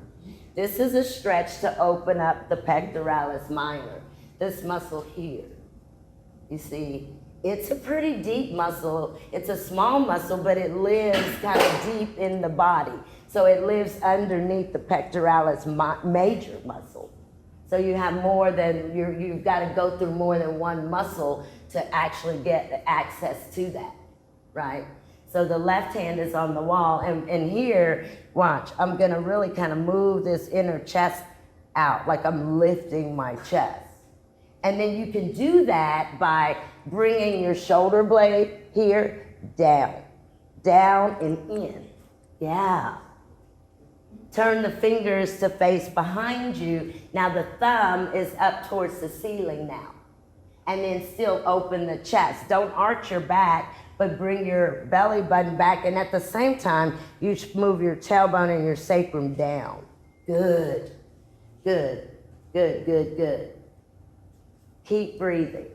This is a stretch to open up the pectoralis minor. This muscle here. You see, it's a pretty deep muscle. It's a small muscle, but it lives kind of deep in the body. So it lives underneath the pectoralis major muscle. So you have more than, you've got to go through more than one muscle to actually get access to that, right? So the left hand is on the wall, and here, watch, I'm gonna really kind of move this inner chest out, like I'm lifting my chest. And then you can do that by bringing your shoulder blade here, down and in, yeah. Turn the fingers to face behind you. Now the thumb is up towards the ceiling now. And then still open the chest. Don't arch your back, but bring your belly button back. And at the same time, you move your tailbone and your sacrum down. Good, good, good, good, good. Keep breathing.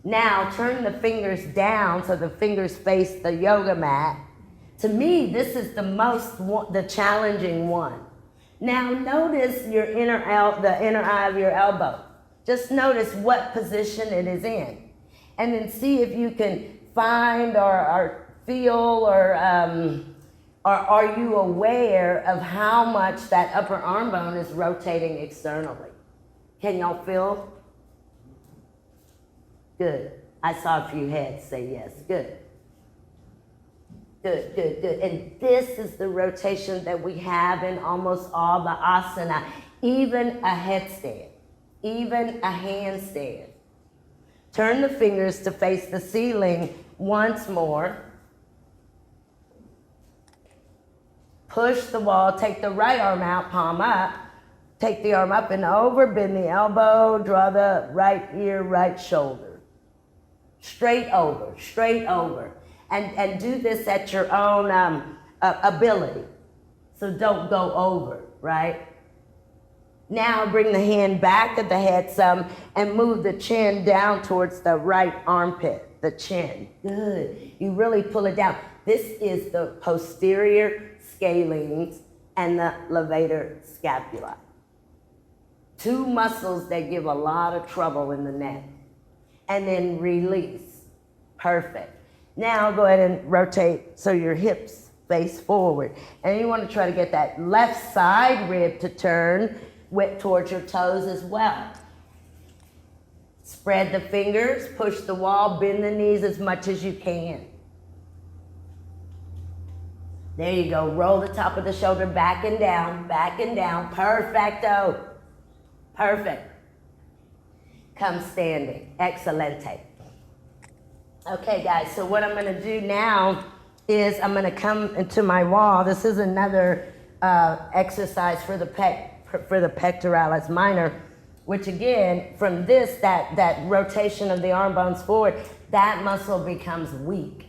Now turn the fingers down so the fingers face the yoga mat. To me, this is the challenging one. Now notice your the inner eye of your elbow. Just notice what position it is in. And then see if you can find or feel or are you aware of how much that upper arm bone is rotating externally? Can y'all feel? Good. I saw a few heads say yes. Good. Good, good, good. And this is the rotation that we have in almost all the asana, even a headstand, even a handstand. Turn the fingers to face the ceiling once more. Push the wall, take the right arm out, palm up. Take the arm up and over, bend the elbow, draw the right ear, right shoulder. Straight over, straight over. And do this at your own ability. So don't go over, right? Now bring the hand back of the head some and move the chin down towards the right armpit, the chin. Good. You really pull it down. This is the posterior scalenes and the levator scapula. Two muscles that give a lot of trouble in the neck. And then release. Perfect. Now go ahead and rotate so your hips face forward. And you want to try to get that left side rib to turn towards your toes as well. Spread the fingers, push the wall, bend the knees as much as you can. There you go. Roll the top of the shoulder back and down, back and down. Perfecto. Perfect. Come standing. Excelente. Okay, guys, so what I'm going to do now is I'm going to come into my wall. This is another exercise for the pectoralis minor, which again, from this, that rotation of the arm bones forward, that muscle becomes weak,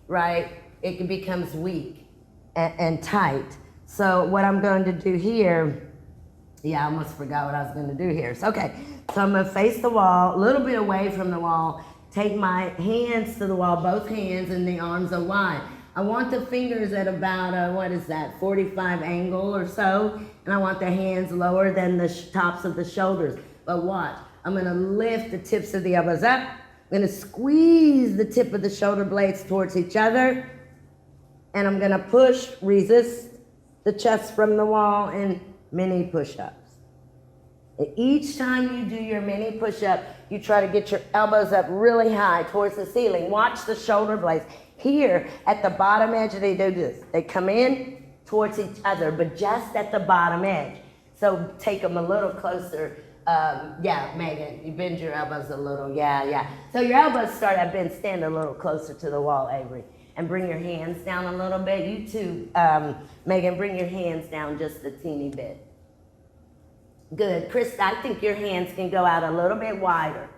right? It becomes weak and tight. So what I'm going to do here, yeah, I almost forgot what I was going to do here. So, okay, so I'm going to face the wall, a little bit away from the wall, take my hands to the wall, both hands, and the arms are wide. I want the fingers at about a, 45 angle or so, and I want the hands lower than the tops of the shoulders. But watch, I'm gonna lift the tips of the elbows up. I'm gonna squeeze the tip of the shoulder blades towards each other, and I'm gonna push, resist the chest from the wall in mini push-ups. Each time you do your mini push-up, you try to get your elbows up really high towards the ceiling. Watch the shoulder blades. Here, at the bottom edge, they do this. They come in towards each other, but just at the bottom edge. So take them a little closer. Yeah, Megan, you bend your elbows a little. Yeah. So your elbows start at bend. Stand a little closer to the wall, Avery. And bring your hands down a little bit. You too, Megan, bring your hands down just a teeny bit. Good. Chris, I think your hands can go out a little bit wider.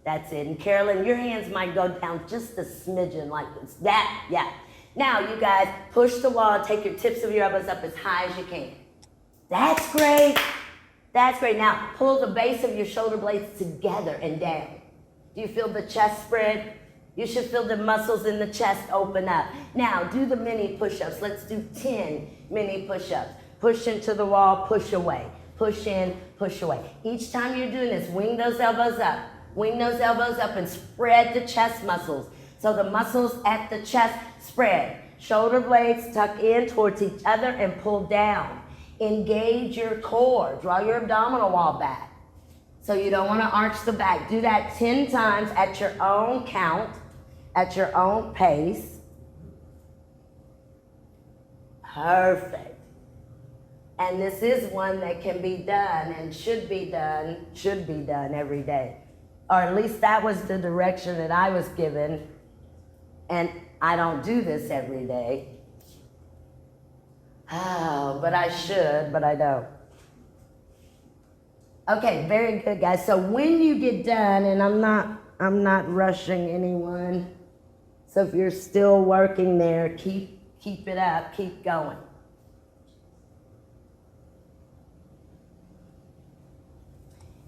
That's it. And Carolyn, your hands might go down just a smidgen like this. That, yeah. Now, you guys, push the wall, take your tips of your elbows up as high as you can. That's great. That's great. Now, pull the base of your shoulder blades together and down. Do you feel the chest spread? You should feel the muscles in the chest open up. Now, do the mini push-ups. Let's do 10 mini push-ups. Push into the wall, push away. Push in, push away. Each time you're doing this, wing those elbows up. Wing those elbows up and spread the chest muscles. So the muscles at the chest spread. Shoulder blades tuck in towards each other and pull down. Engage your core. Draw your abdominal wall back. So you don't want to arch the back. Do that 10 times at your own count, at your own pace. Perfect. And this is one that can be done and should be done every day. Or at least that was the direction that I was given. And I don't do this every day. Oh, but I should, but I don't. Okay, very good, guys. So when you get done, and I'm not rushing anyone. So if you're still working there, keep it up, keep going.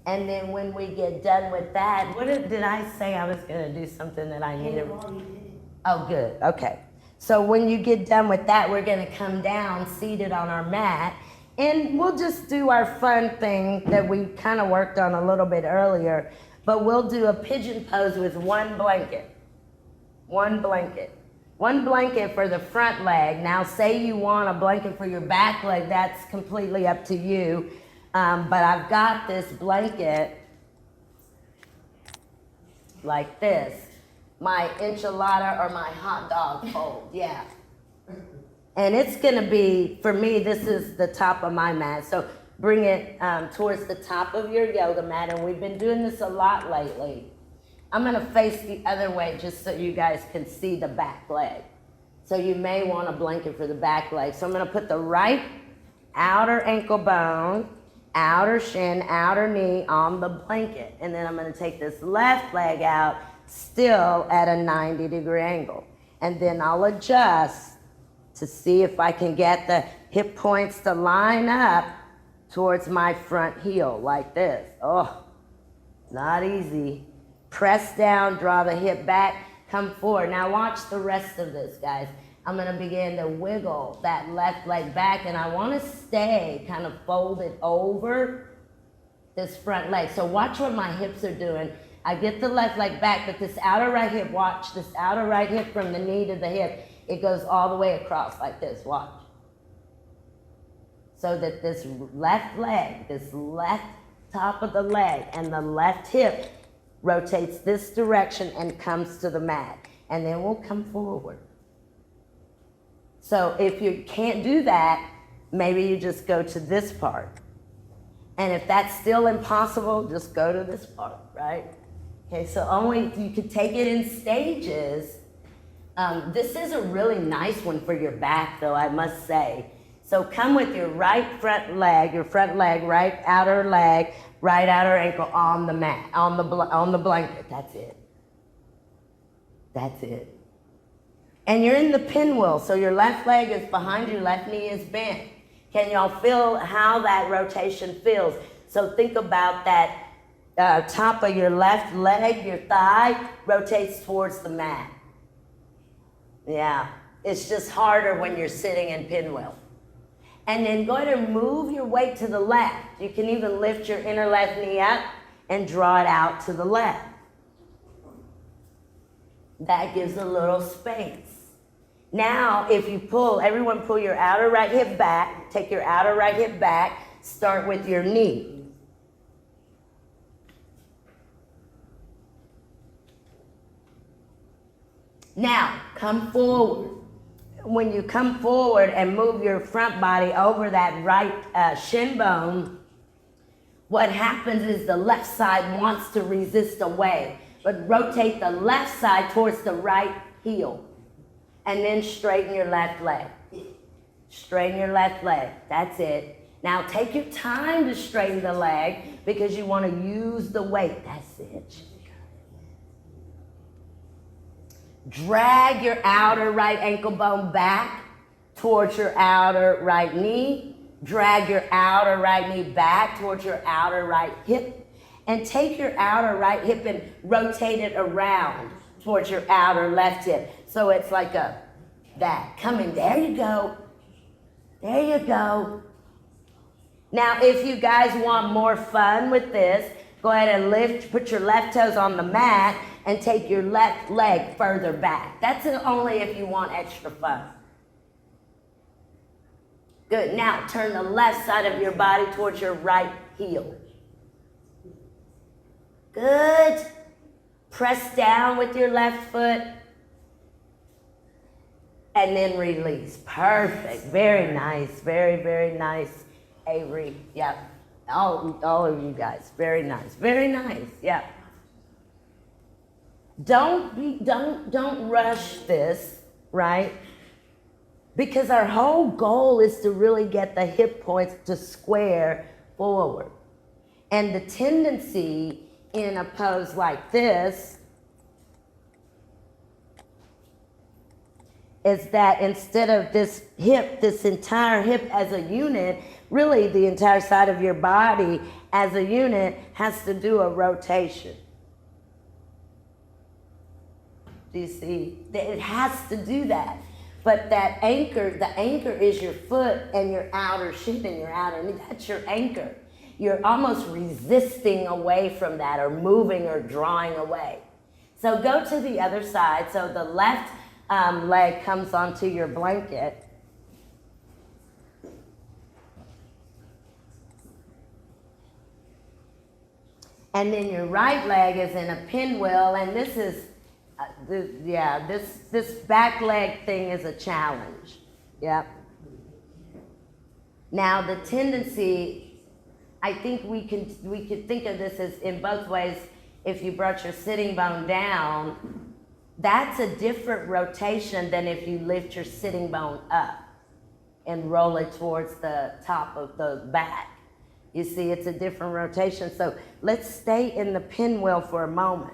And then when we get done with that, did I say I was going to do something that I needed? Oh, good. Okay. So when you get done with that, we're going to come down seated on our mat, and we'll just do our fun thing that we kind of worked on a little bit earlier, but we'll do a pigeon pose with one blanket. One blanket. One blanket for the front leg. Now, say you want a blanket for your back leg, that's completely up to you. But I've got this blanket like this, my enchilada or my hot dog fold, yeah. And it's gonna be, for me, this is the top of my mat. So bring it towards the top of your yoga mat, and we've been doing this a lot lately. I'm gonna face the other way just so you guys can see the back leg. So you may want a blanket for the back leg. So I'm gonna put the right outer ankle bone, outer shin, outer knee on the blanket. And then I'm gonna take this left leg out, still at a 90-degree angle. And then I'll adjust to see if I can get the hip points to line up towards my front heel, like this. Oh, not easy. Press down, draw the hip back, come forward. Now watch the rest of this, guys. I'm gonna begin to wiggle that left leg back, and I wanna stay kind of folded over this front leg. So watch what my hips are doing. I get the left leg back, but this outer right hip, watch this outer right hip from the knee to the hip, it goes all the way across like this, watch. So that this left leg, this left top of the leg and the left hip rotates this direction and comes to the mat. And then we'll come forward. So if you can't do that, maybe you just go to this part. And if that's still impossible, just go to this part, right? Okay, so only you could take it in stages. This is a really nice one for your back, though, I must say. So come with your right front leg, right outer leg, right outer ankle on the mat, on the blanket. That's it. That's it. And you're in the pinwheel, so your left leg is behind, your left knee is bent. Can y'all feel how that rotation feels? So think about that top of your left leg, your thigh, rotates towards the mat. Yeah, it's just harder when you're sitting in pinwheel. And then go ahead and move your weight to the left. You can even lift your inner left knee up and draw it out to the left. That gives a little space. Now, if you pull, everyone pull your outer right hip back, take your outer right hip back, start with your knee. Now, come forward. When you come forward and move your front body over that right shin bone, what happens is the left side wants to resist away, but rotate the left side towards the right heel. And then straighten your left leg. Straighten your left leg. That's it. Now take your time to straighten the leg because you want to use the weight. That's it. Drag your outer right ankle bone back towards your outer right knee. Drag your outer right knee back towards your outer right hip. And take your outer right hip and rotate it around towards your outer left hip. So it's like that. Coming, there you go. There you go. Now, if you guys want more fun with this, go ahead and put your left toes on the mat and take your left leg further back. That's only if you want extra fun. Good, now turn the left side of your body towards your right heel. Good. Press down with your left foot. And then release. Perfect. Very nice. Very, very nice. Avery. Yep. All of you guys. Very nice. Very nice. Yep. Don't rush this, right? Because our whole goal is to really get the hip points to square forward. And the tendency in a pose like this is that instead of this hip, this entire hip as a unit, really the entire side of your body as a unit has to do a rotation. Do you see? It has to do that. But that anchor, the anchor is your foot and your outer shin and your outer knee. That's your anchor. You're almost resisting away from that or moving or drawing away. So go to the other side. So the left leg comes onto your blanket. And then your right leg is in a pinwheel, and this is, this back leg thing is a challenge. Yep. Now the tendency, I think we could think of this as in both ways. If you brought your sitting bone down, that's a different rotation than if you lift your sitting bone up and roll it towards the top of the back. You see, it's a different rotation. So let's stay in the pinwheel for a moment.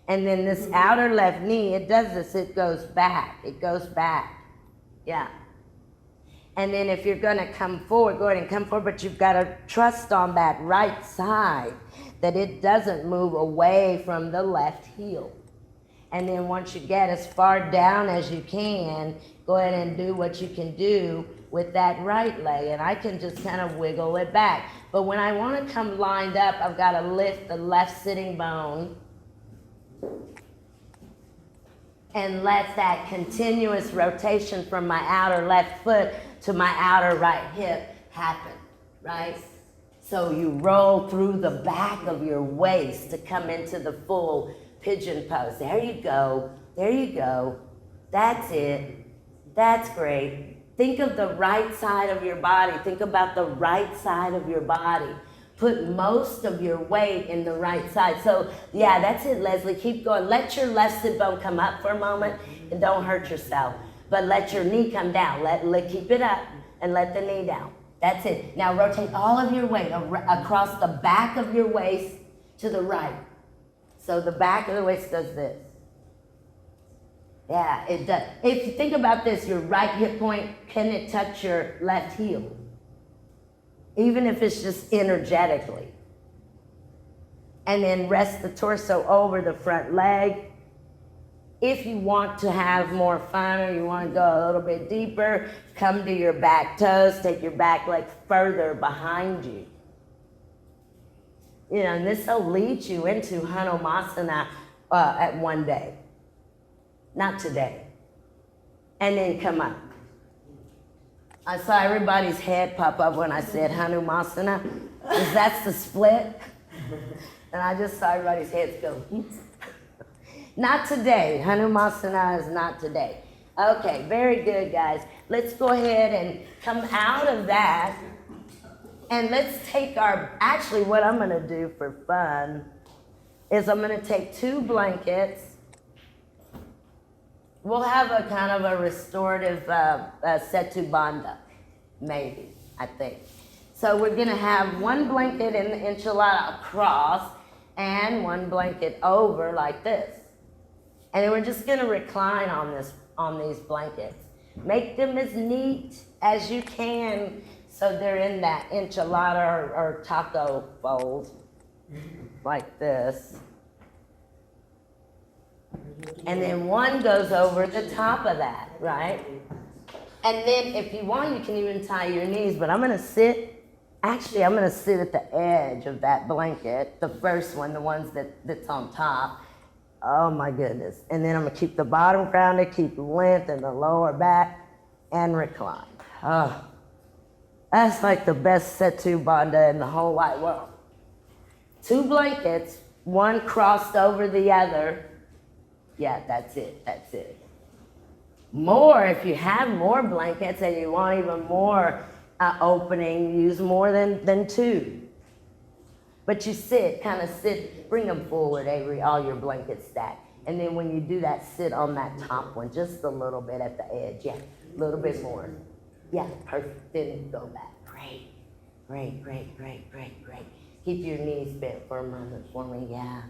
And then this outer left knee, it does this, it goes back. It goes back. Yeah. And then if you're gonna come forward, go ahead and come forward, but you've gotta trust on that right side that it doesn't move away from the left heel. And then once you get as far down as you can, go ahead and do what you can do with that right leg. And I can just kind of wiggle it back. But when I want to come lined up, I've got to lift the left sitting bone and let that continuous rotation from my outer left foot to my outer right hip happen, right? So you roll through the back of your waist to come into the full pigeon pose. There you go. There you go. That's it. That's great. Think of the right side of your body. Think about the right side of your body. Put most of your weight in the right side. So yeah, that's it, Leslie. Keep going. Let your left sit bone come up for a moment and don't hurt yourself. But let your knee come down. Keep it up and let the knee down. That's it. Now rotate all of your weight across the back of your waist to the right. So the back of the waist does this. Yeah, it does. If you think about this, your right hip point, can it touch your left heel? Even if it's just energetically. And then rest the torso over the front leg. If you want to have more fun or you want to go a little bit deeper, come to your back toes, take your back leg further behind you. You know, and this will lead you into Hanumasana at one day. Not today. And then come up. I saw everybody's head pop up when I said Hanumasana, because that's the split. And I just saw everybody's heads go. Not today. Hanumasana is not today. Okay, very good, guys. Let's go ahead and come out of that. And let's take actually what I'm gonna do for fun is I'm gonna take 2 blankets. We'll have a kind of a restorative Setu Bandha, maybe, I think. So we're gonna have 1 blanket in the enchilada across and 1 blanket over like this. And then we're just gonna recline on these blankets. Make them as neat as you can so they're in that enchilada or taco fold, like this. And then 1 goes over the top of that, right? And then if you want, you can even tie your knees, but I'm gonna sit at the edge of that blanket, the first one, the ones that's on top. Oh my goodness. And then I'm gonna keep the bottom grounded, keep length in the lower back, and recline. Oh, that's like the best Setu Bandha in the whole wide world. 2 blankets, 1 crossed over the other. Yeah, that's it, that's it. More, if you have more blankets and you want even more opening, use more than 2. But you kind of sit, bring them forward, Avery, all your blankets stacked. And then when you do that, sit on that top one, just a little bit at the edge. Yeah, a little bit more. Yeah, perfect, then go back. Great, great, great, great, great, great. Keep your knees bent for a moment for me, yeah.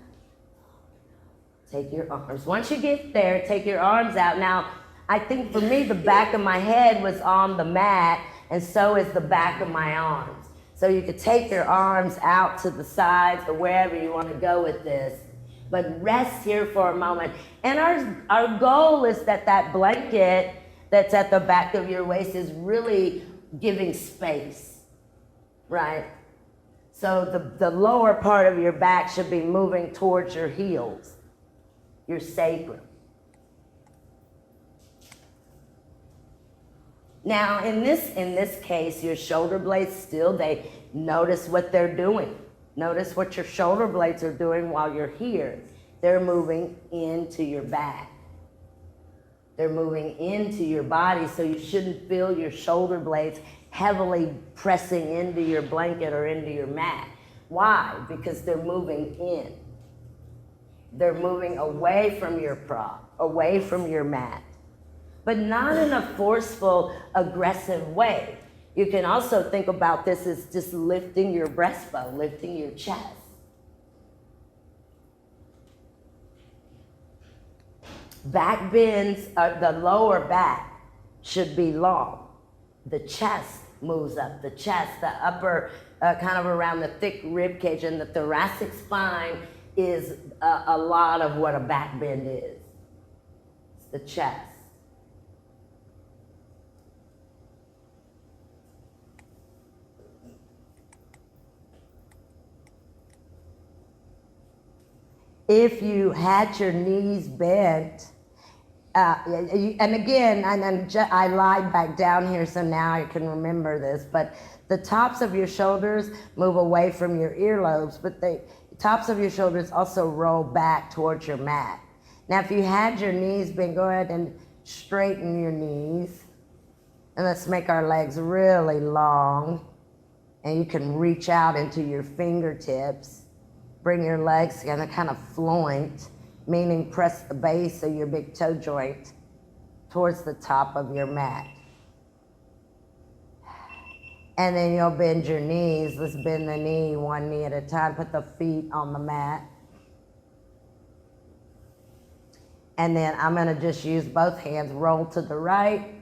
Take your arms. Once you get there, take your arms out. Now, I think for me, the back of my head was on the mat, and so is the back of my arms. So you could take your arms out to the sides or wherever you want to go with this. But rest here for a moment. And our goal is that blanket that's at the back of your waist is really giving space, right? So the lower part of your back should be moving towards your heels, your sacrum. Now, in this case, your shoulder blades still, notice what they're doing. Notice what your shoulder blades are doing while you're here. They're moving into your back. They're moving into your body, so you shouldn't feel your shoulder blades heavily pressing into your blanket or into your mat. Why? Because they're moving in. They're moving away from your prop, away from your mat, but not in a forceful, aggressive way. You can also think about this as just lifting your breastbone, lifting your chest. Back bends, the lower back should be long. The chest moves up. The chest, the upper, kind of around the thick rib cage, and the thoracic spine is a lot of what a back bend is. the chest. If you had your knees bent, and again, I lied back down here, so now I can remember this, but the tops of your shoulders move away from your earlobes, but the tops of your shoulders also roll back towards your mat. Now, if you had your knees bent, go ahead and straighten your knees, and let's make our legs really long, and you can reach out into your fingertips. Bring your legs together, kind of floint, meaning press the base of your big toe joint towards the top of your mat. And then you'll bend your knees. Let's bend the knee, one knee at a time. Put the feet on the mat. And then I'm gonna just use both hands, roll to the right,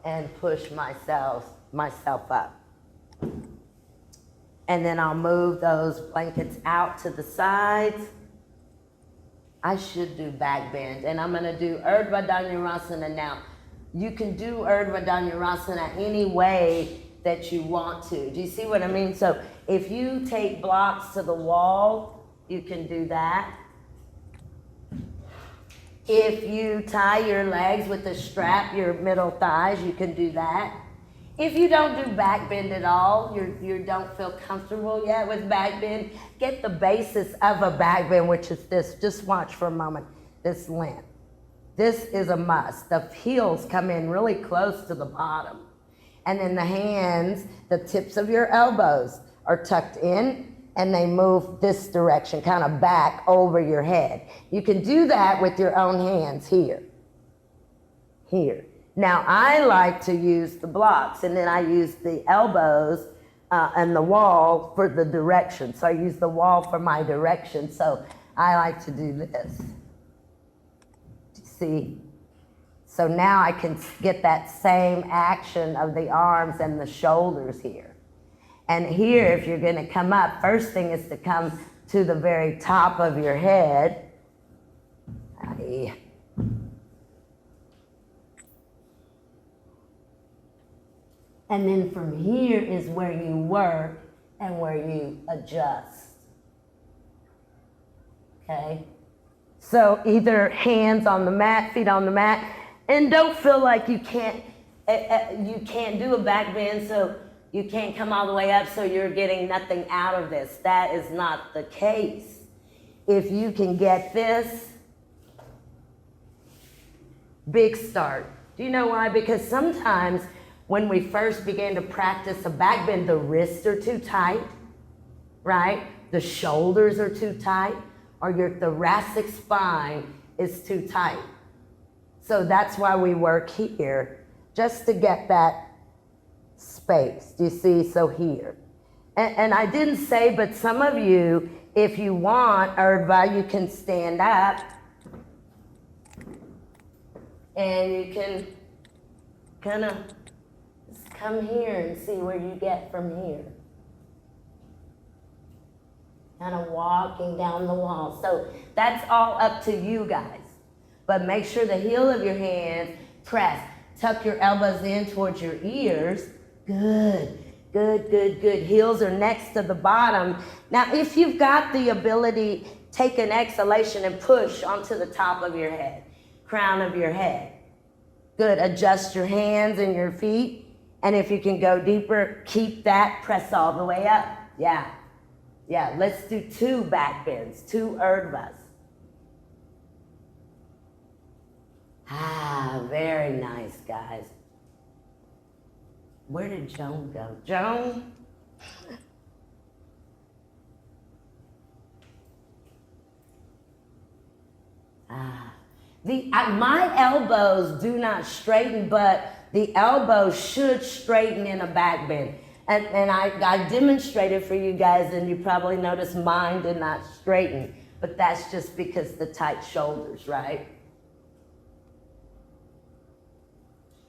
and push myself up. And then I'll move those blankets out to the sides. I should do back bend, and I'm gonna do Urdhva Dhanurasana now. You can do Urdhva Dhanurasana any way that you want to. Do you see what I mean? So if you take blocks to the wall, you can do that. If you tie your legs with a strap, your middle thighs, you can do that. If you don't do back bend at all, you don't feel comfortable yet with back bend, get the basis of a back bend, which is this. Just watch for a moment, this length. This is a must. The heels come in really close to the bottom. And then the hands, the tips of your elbows are tucked in and they move this direction, kind of back over your head. You can do that with your own hands here. Now, I like to use the blocks, and then I use the elbows and the wall for the direction. So I use the wall for my direction. So I like to do this. See? So now I can get that same action of the arms and the shoulders here. And here, if you're going to come up, first thing is to come to the very top of your head. And then from here is where you work and where you adjust. Okay? So either hands on the mat, feet on the mat, and don't feel like you can't do a back bend, so you can't come all the way up, so you're getting nothing out of this. That is not the case. If you can get this, big start. Do you know why? Because sometimes when we first begin to practice a back bend, the wrists are too tight, right? The shoulders are too tight, or your thoracic spine is too tight. So that's why we work here, just to get that space. Do you see? So here. And I didn't say, but some of you, if you want Urdhva, you can stand up and you can kind of come here and see where you get from here. Kind of walking down the wall. So that's all up to you guys. But make sure the heel of your hands press. Tuck your elbows in towards your ears. Good, good, good, good. Heels are next to the bottom. Now, if you've got the ability, take an exhalation and push onto the top of your head, crown of your head. Good. Adjust your hands and your feet. And if you can go deeper, keep that, press all the way up. Yeah. Yeah, let's do 2 back bends, 2 Urdhvas. Very nice, guys. Where did Joan go? Joan? My elbows do not straighten, but the elbows should straighten in a back bend. And I demonstrated for you guys, and you probably noticed mine did not straighten, but that's just because the tight shoulders, right?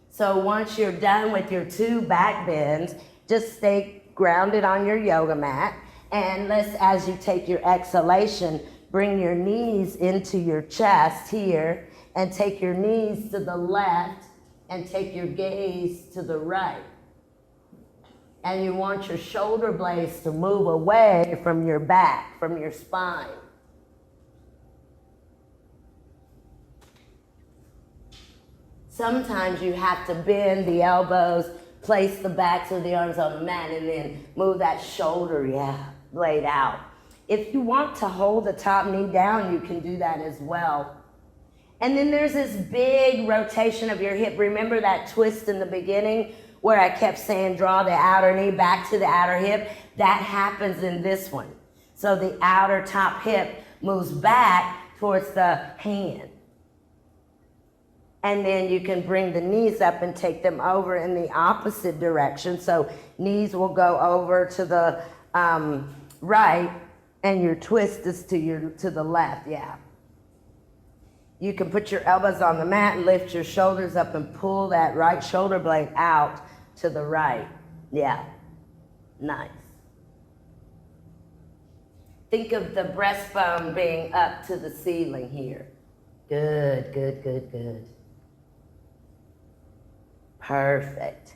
So once you're done with your 2 back bends, just stay grounded on your yoga mat, and as you take your exhalation, bring your knees into your chest here and take your knees to the left and take your gaze to the right. And you want your shoulder blades to move away from your back, from your spine. Sometimes you have to bend the elbows, place the backs of the arms on the mat, and then move that shoulder, blade out. If you want to hold the top knee down, you can do that as well. And then there's this big rotation of your hip. Remember that twist in the beginning where I kept saying draw the outer knee back to the outer hip? That happens in this one. So the outer top hip moves back towards the hand. And then you can bring the knees up and take them over in the opposite direction. So knees will go over to the right, and your twist is to the left, You can put your elbows on the mat, lift your shoulders up, and pull that right shoulder blade out to the right. Nice. Think of the breastbone being up to the ceiling here. Good, good, good, good. Perfect.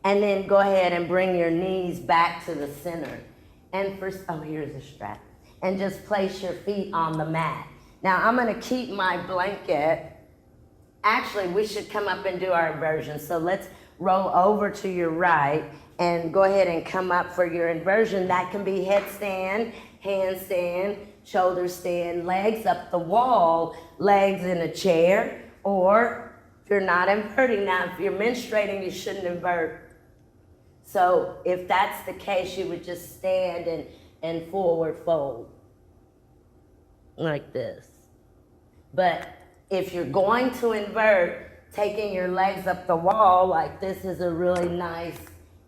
And then go ahead and bring your knees back to the center. And first, here's a strap. And just place your feet on the mat. Now I'm gonna keep my blanket. Actually, we should come up and do our inversion. So let's roll over to your right and go ahead and come up for your inversion. That can be headstand, handstand, shoulder stand, legs up the wall, legs in a chair, or if you're not inverting. Now, if you're menstruating, you shouldn't invert. So if that's the case, you would just stand and forward fold like this. But if you're going to invert, taking your legs up the wall like this is a really nice,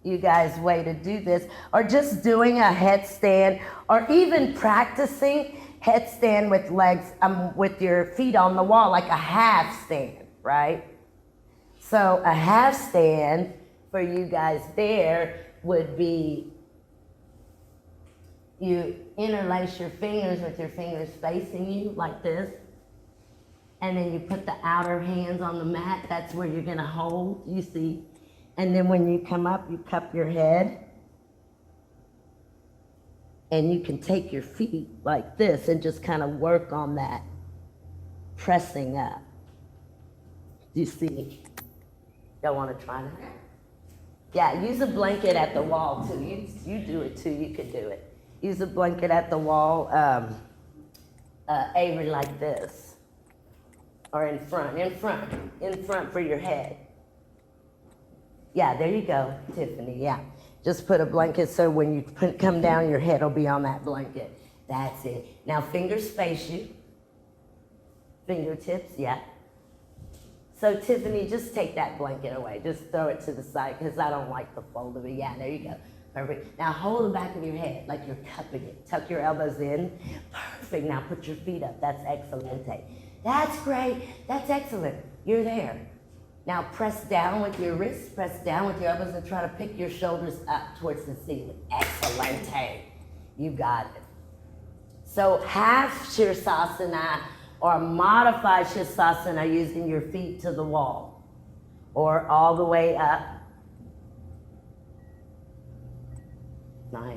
you guys, way to do this. Or just doing a headstand, or even practicing headstand with legs, with your feet on the wall, like a half stand, right? So a half stand for you guys there would be, you interlace your fingers with your fingers facing you like this. And then you put the outer hands on the mat. That's where you're gonna hold, you see. And then when you come up, you cup your head. And you can take your feet like this and just kind of work on that, pressing up. Do you see? Y'all wanna try that? Yeah, use a blanket at the wall too. You do it too, you could do it. Use a blanket at the wall, Avery, like this. Or in front for your head. Yeah, there you go, Tiffany, yeah. Just put a blanket so when you come down, your head will be on that blanket. That's it. Now fingers face you. Fingertips, yeah. So Tiffany, just take that blanket away. Just throw it to the side because I don't like the fold of it. Yeah, there you go. Perfect. Now hold the back of your head like you're cupping it. Tuck your elbows in. Perfect. Now put your feet up. That's excelente. That's great. That's excellent. You're there. Now press down with your wrists, press down with your elbows, and try to pick your shoulders up towards the ceiling. Excelente. You got it. So half Shirsasana or modified Shirsasana using your feet to the wall or all the way up. Nice.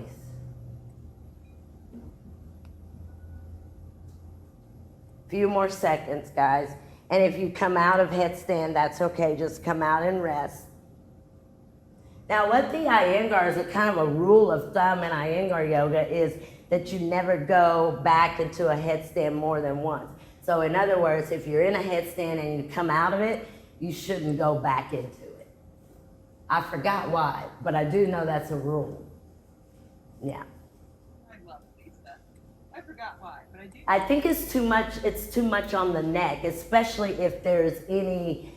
Few more seconds, guys. And if you come out of headstand, that's okay. Just come out and rest. Now, what the Iyengar is, a kind of a rule of thumb in Iyengar yoga, is that you never go back into a headstand more than once. So in other words, if you're in a headstand and you come out of it, you shouldn't go back into it. I forgot why, but I do know that's a rule. Yeah. I love Lisa. I forgot why, but I do. I think it's too much on the neck, especially if there's any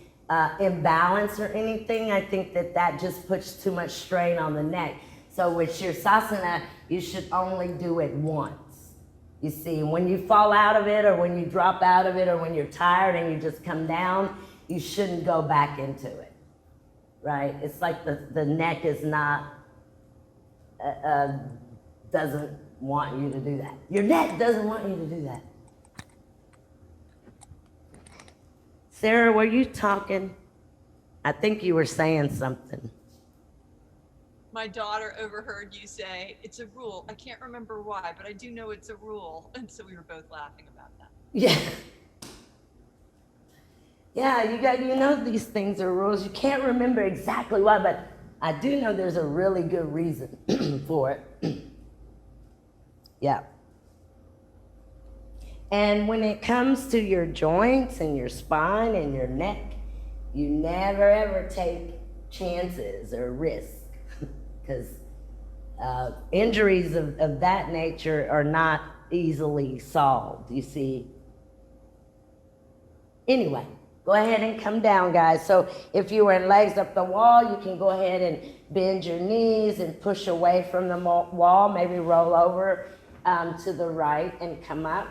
imbalance or anything. I think that just puts too much strain on the neck. So with Shirsasana, you should only do it once. You see, when you fall out of it, or when you drop out of it, or when you're tired and you just come down, you shouldn't go back into it, right? It's like the neck is not, doesn't want you to do that. Your neck doesn't want you to do that. Sarah, were you talking? I think you were saying something. My daughter overheard you say, it's a rule. I can't remember why, but I do know it's a rule. And so we were both laughing about that. Yeah. Yeah, you know these things are rules. You can't remember exactly why, but I do know there's a really good reason for it. Yeah. And when it comes to your joints and your spine and your neck, you never ever take chances or risks, because injuries of that nature are not easily solved, you see. Anyway, go ahead and come down, guys. So if you were in legs up the wall, you can go ahead and bend your knees and push away from the wall, maybe roll over to the right and come up.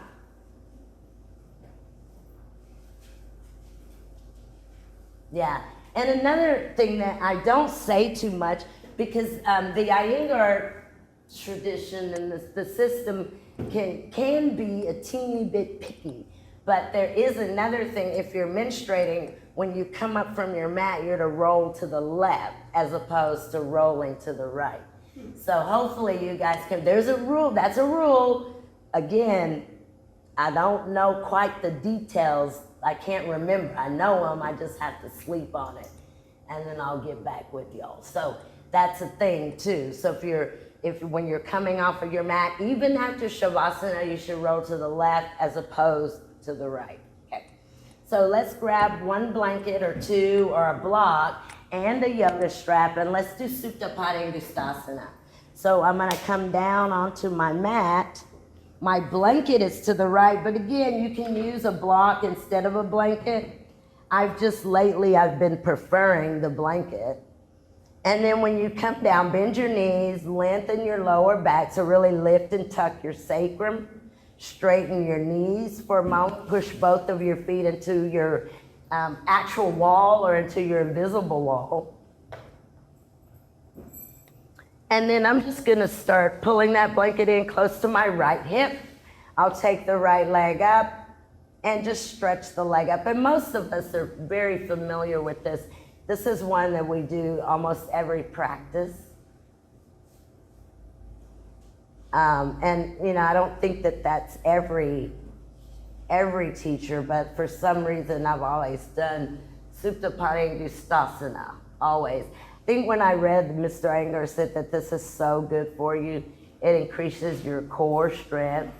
Yeah, and another thing that I don't say too much, because the Iyengar tradition and the system can be a teeny bit picky, but there is another thing. If you're menstruating, when you come up from your mat, you're to roll to the left as opposed to rolling to the right. So hopefully you guys can, there's a rule, that's a rule. Again, I don't know quite the details. I can't remember. I know them, I just have to sleep on it. And then I'll get back with y'all. So that's a thing too. So when you're coming off of your mat, even after Shavasana, you should roll to the left as opposed to the right. Okay. So let's grab one blanket or two or a block and a yoga strap, and let's do Supta Padangusthasana. So I'm gonna come down onto my mat. My blanket is to the right, but again, you can use a block instead of a blanket. I've been preferring the blanket. And then when you come down, bend your knees, lengthen your lower back, so really lift and tuck your sacrum, straighten your knees for a moment, push both of your feet into your actual wall or into your invisible wall. And then I'm just gonna start pulling that blanket in close to my right hip. I'll take the right leg up and just stretch the leg up. And most of us are very familiar with this. This is one that we do almost every practice. And you know, I don't think that that's every teacher, but for some reason I've always done Supta Padangusthasana, always. I think when I read Mr. Iyengar said that this is so good for you, it increases your core strength.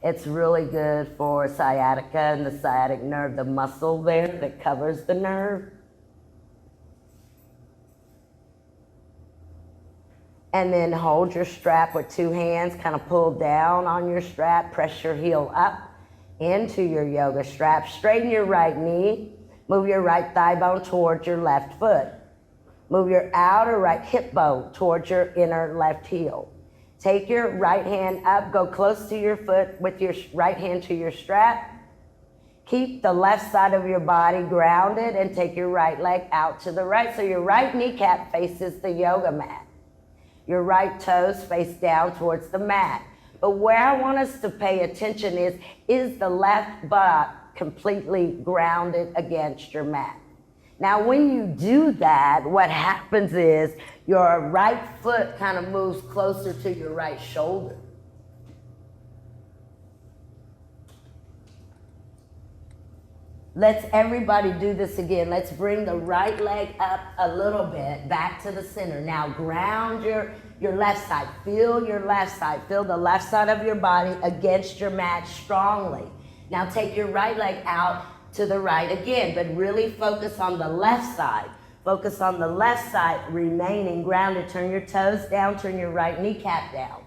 It's really good for sciatica and the sciatic nerve, the muscle there that covers the nerve. And then hold your strap with two hands, kind of pull down on your strap, press your heel up into your yoga strap, straighten your right knee, move your right thigh bone towards your left foot. Move your outer right hip bone towards your inner left heel. Take your right hand up, go close to your foot with your right hand to your strap. Keep the left side of your body grounded and take your right leg out to the right. So your right kneecap faces the yoga mat. Your right toes face down towards the mat. But where I want us to pay attention is the left butt completely grounded against your mat. Now, when you do that, what happens is your right foot kind of moves closer to your right shoulder. Let's everybody do this again. Let's bring the right leg up a little bit, back to the center. Now ground your left side. Feel your left side. Feel the left side of your body against your mat strongly. Now take your right leg out to the right again, but really focus on the left side. Focus on the left side, remaining grounded. Turn your toes down, turn your right kneecap down.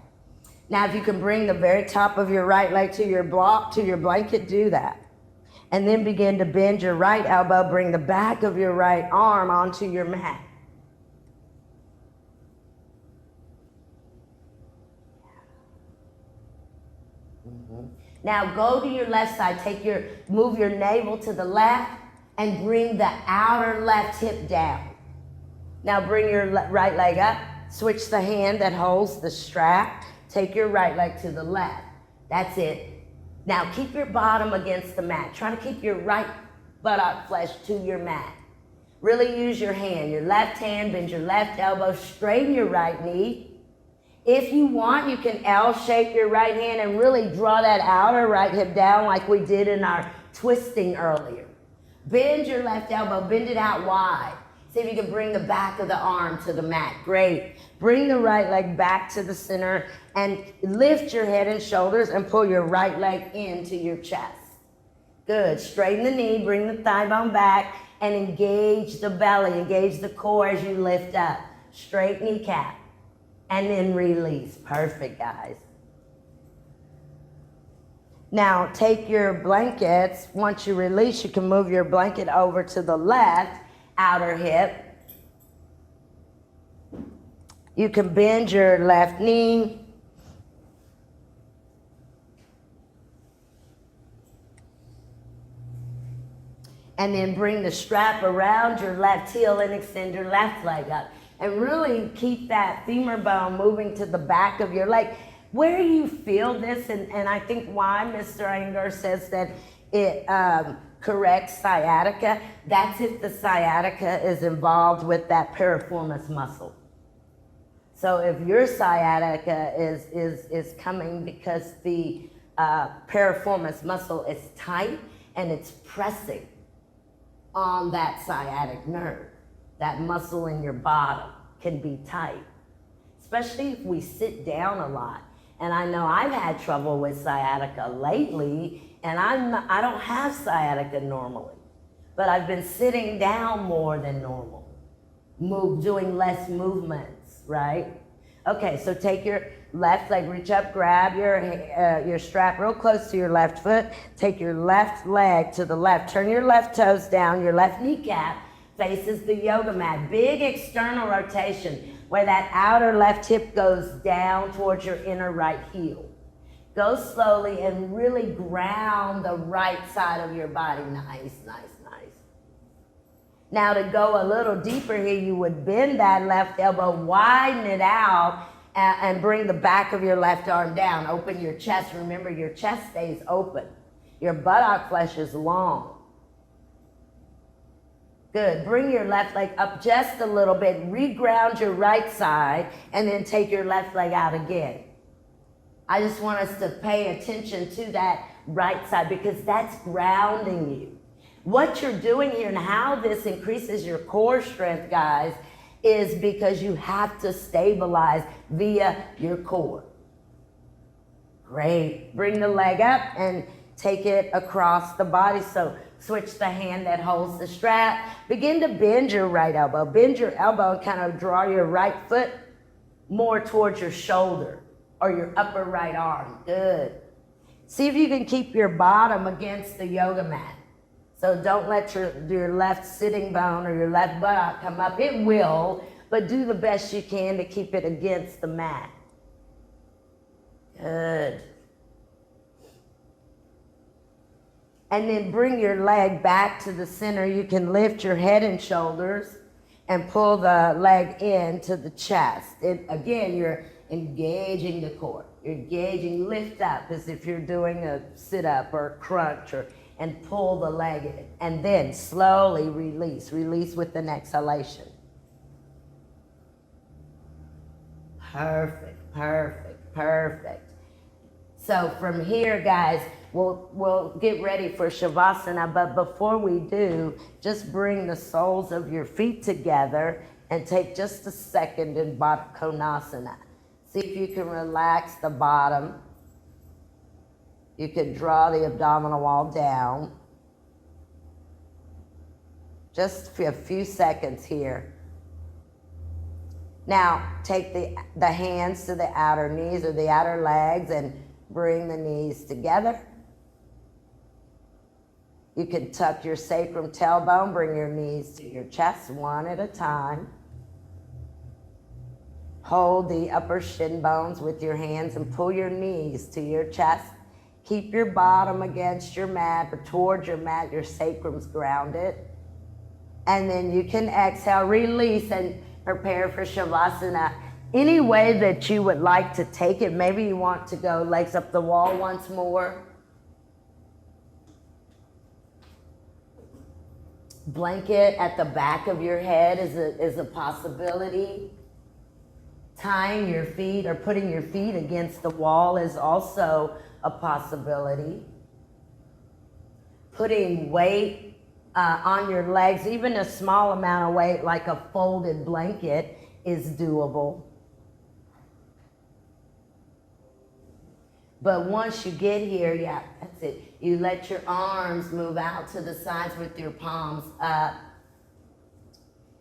Now if you can bring the very top of your right leg to your block, to your blanket, do that. And then begin to bend your right elbow, bring the back of your right arm onto your mat. Now go to your left side, move your navel to the left and bring the outer left hip down. Now bring your right leg up, switch the hand that holds the strap, take your right leg to the left. That's it. Now keep your bottom against the mat. Try to keep your right buttock flesh to your mat. Really use your hand, your left hand, bend your left elbow, straighten your right knee. If you want, you can L-shape your right hand and really draw that outer right hip down like we did in our twisting earlier. Bend your left elbow, bend it out wide. See if you can bring the back of the arm to the mat. Great. Bring the right leg back to the center and lift your head and shoulders and pull your right leg into your chest. Good. Straighten the knee, bring the thigh bone back, and engage the belly, engage the core as you lift up. Straight kneecap. And then release. Perfect, guys. Now, take your blankets. Once you release, you can move your blanket over to the left outer hip. You can bend your left knee. And then bring the strap around your left heel and extend your left leg up. And really keep that femur bone moving to the back of your leg. Where you feel this, and I think why Mr. Iyengar says that it corrects sciatica, that's if the sciatica is involved with that piriformis muscle. So if your sciatica is coming because the piriformis muscle is tight and it's pressing on that sciatic nerve, that muscle in your bottom can be tight, especially if we sit down a lot. And I know I've had trouble with sciatica lately, and I don't have sciatica normally, but I've been sitting down more than normal, doing less movements, right? Okay, so take your left leg, reach up, grab your strap real close to your left foot, take your left leg to the left, turn your left toes down, your left kneecap faces the yoga mat. Big external rotation where that outer left hip goes down towards your inner right heel. Go slowly and really ground the right side of your body. Nice, nice, nice. Now to go a little deeper here, you would bend that left elbow, widen it out, and bring the back of your left arm down. Open your chest. Remember, your chest stays open. Your buttock flesh is long. Good. Bring your left leg up just a little bit. Reground your right side, and then take your left leg out again. I just want us to pay attention to that right side because that's grounding you. What you're doing here and how this increases your core strength, guys, is because you have to stabilize via your core. Great. Bring the leg up and take it across the body. So switch the hand that holds the strap. Begin to bend your right elbow. Bend your elbow and kind of draw your right foot more towards your shoulder or your upper right arm. Good. See if you can keep your bottom against the yoga mat. So don't let your left sitting bone or your left buttock come up. It will, but do the best you can to keep it against the mat. Good. And then bring your leg back to the center. You can lift your head and shoulders and pull the leg into the chest. Again, you're engaging the core. You're engaging, lift up as if you're doing a sit-up or a crunch, and pull the leg in. And then slowly release. Release with an exhalation. Perfect, perfect, perfect. So from here, guys, we'll get ready for Shavasana, but before we do, just bring the soles of your feet together and take just a second in Baddha Konasana. See if you can relax the bottom. You can draw the abdominal wall down. Just for a few seconds here. Now, take the hands to the outer knees or the outer legs and bring the knees together. You can tuck your sacrum tailbone, bring your knees to your chest one at a time. Hold the upper shin bones with your hands and pull your knees to your chest. Keep your bottom against your mat or towards your mat, your sacrum's grounded. And then you can exhale, release, and prepare for Shavasana. Any way that you would like to take it. Maybe you want to go legs up the wall once more. Blanket at the back of your head is a possibility. Tying your feet or putting your feet against the wall is also a possibility. Putting weight on your legs, even a small amount of weight like a folded blanket, is doable. But once you get here, yeah, that's it. You let your arms move out to the sides with your palms up.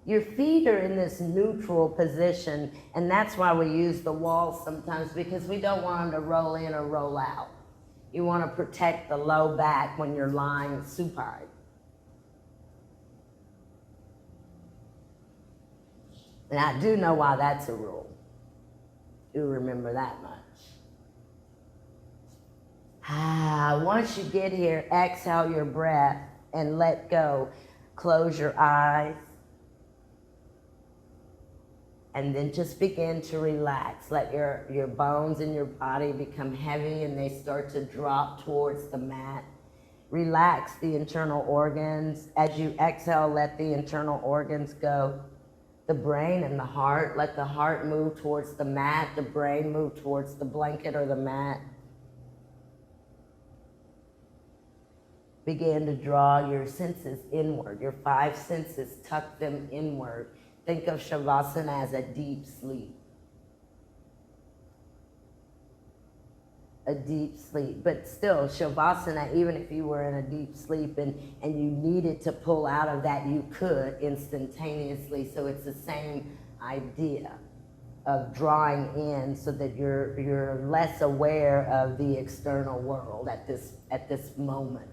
Your feet are in this neutral position, and that's why we use the walls sometimes, because we don't want them to roll in or roll out. You want to protect the low back when you're lying supine. And I do know why that's a rule. Do remember that much. Once you get here, exhale your breath and let go. Close your eyes. And then just begin to relax. Let your bones in your body become heavy and they start to drop towards the mat. Relax the internal organs. As you exhale, let the internal organs go. The brain and the heart, let the heart move towards the mat, the brain move towards the blanket or the mat. Begin to draw your senses inward, your 5 senses, tuck them inward. Think of Shavasana as a deep sleep. A deep sleep, but still Shavasana, even if you were in a deep sleep and you needed to pull out of that, you could instantaneously. So it's the same idea of drawing in so that you're less aware of the external world at this moment.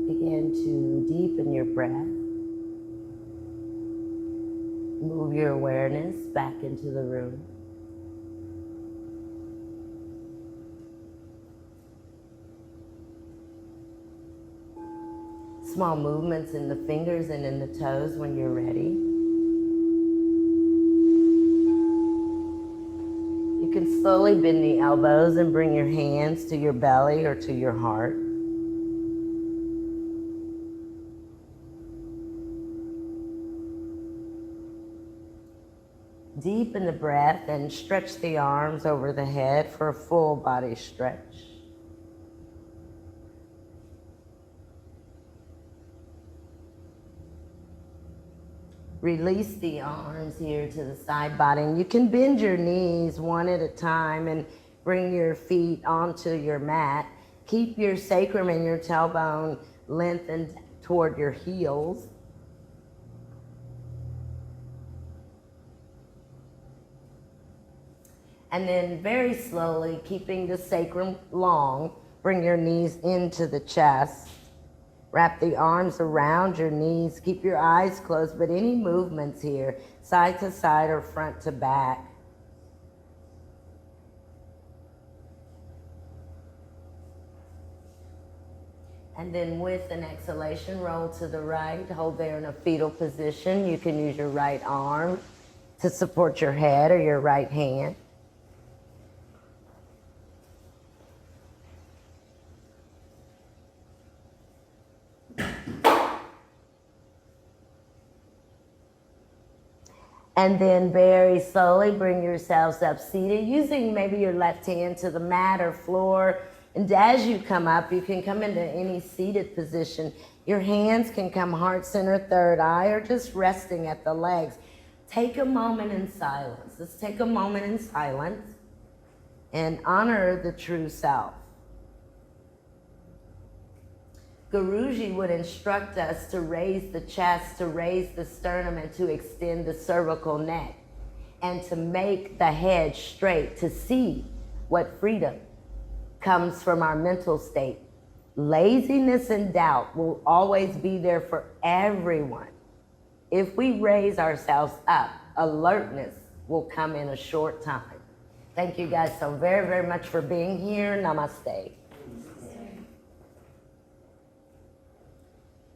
Begin to deepen your breath. Move your awareness back into the room. Small movements in the fingers and in the toes when you're ready. You can slowly bend the elbows and bring your hands to your belly or to your heart. Deepen the breath and stretch the arms over the head for a full body stretch. Release the arms here to the side body. And you can bend your knees one at a time and bring your feet onto your mat. Keep your sacrum and your tailbone lengthened toward your heels. And then very slowly, keeping the sacrum long, bring your knees into the chest. Wrap the arms around your knees. Keep your eyes closed, but any movements here, side to side or front to back. And then with an exhalation, roll to the right, hold there in a fetal position. You can use your right arm to support your head or your right hand. And then very slowly bring yourselves up seated, using maybe your left hand to the mat or floor. And as you come up, you can come into any seated position. Your hands can come heart center, third eye, or just resting at the legs. Take a moment in silence. Let's take a moment in silence and honor the true self. Guruji would instruct us to raise the chest, to raise the sternum, and to extend the cervical neck, and to make the head straight, to see what freedom comes from our mental state. Laziness and doubt will always be there for everyone. If we raise ourselves up, alertness will come in a short time. Thank you guys so very, very much for being here. Namaste.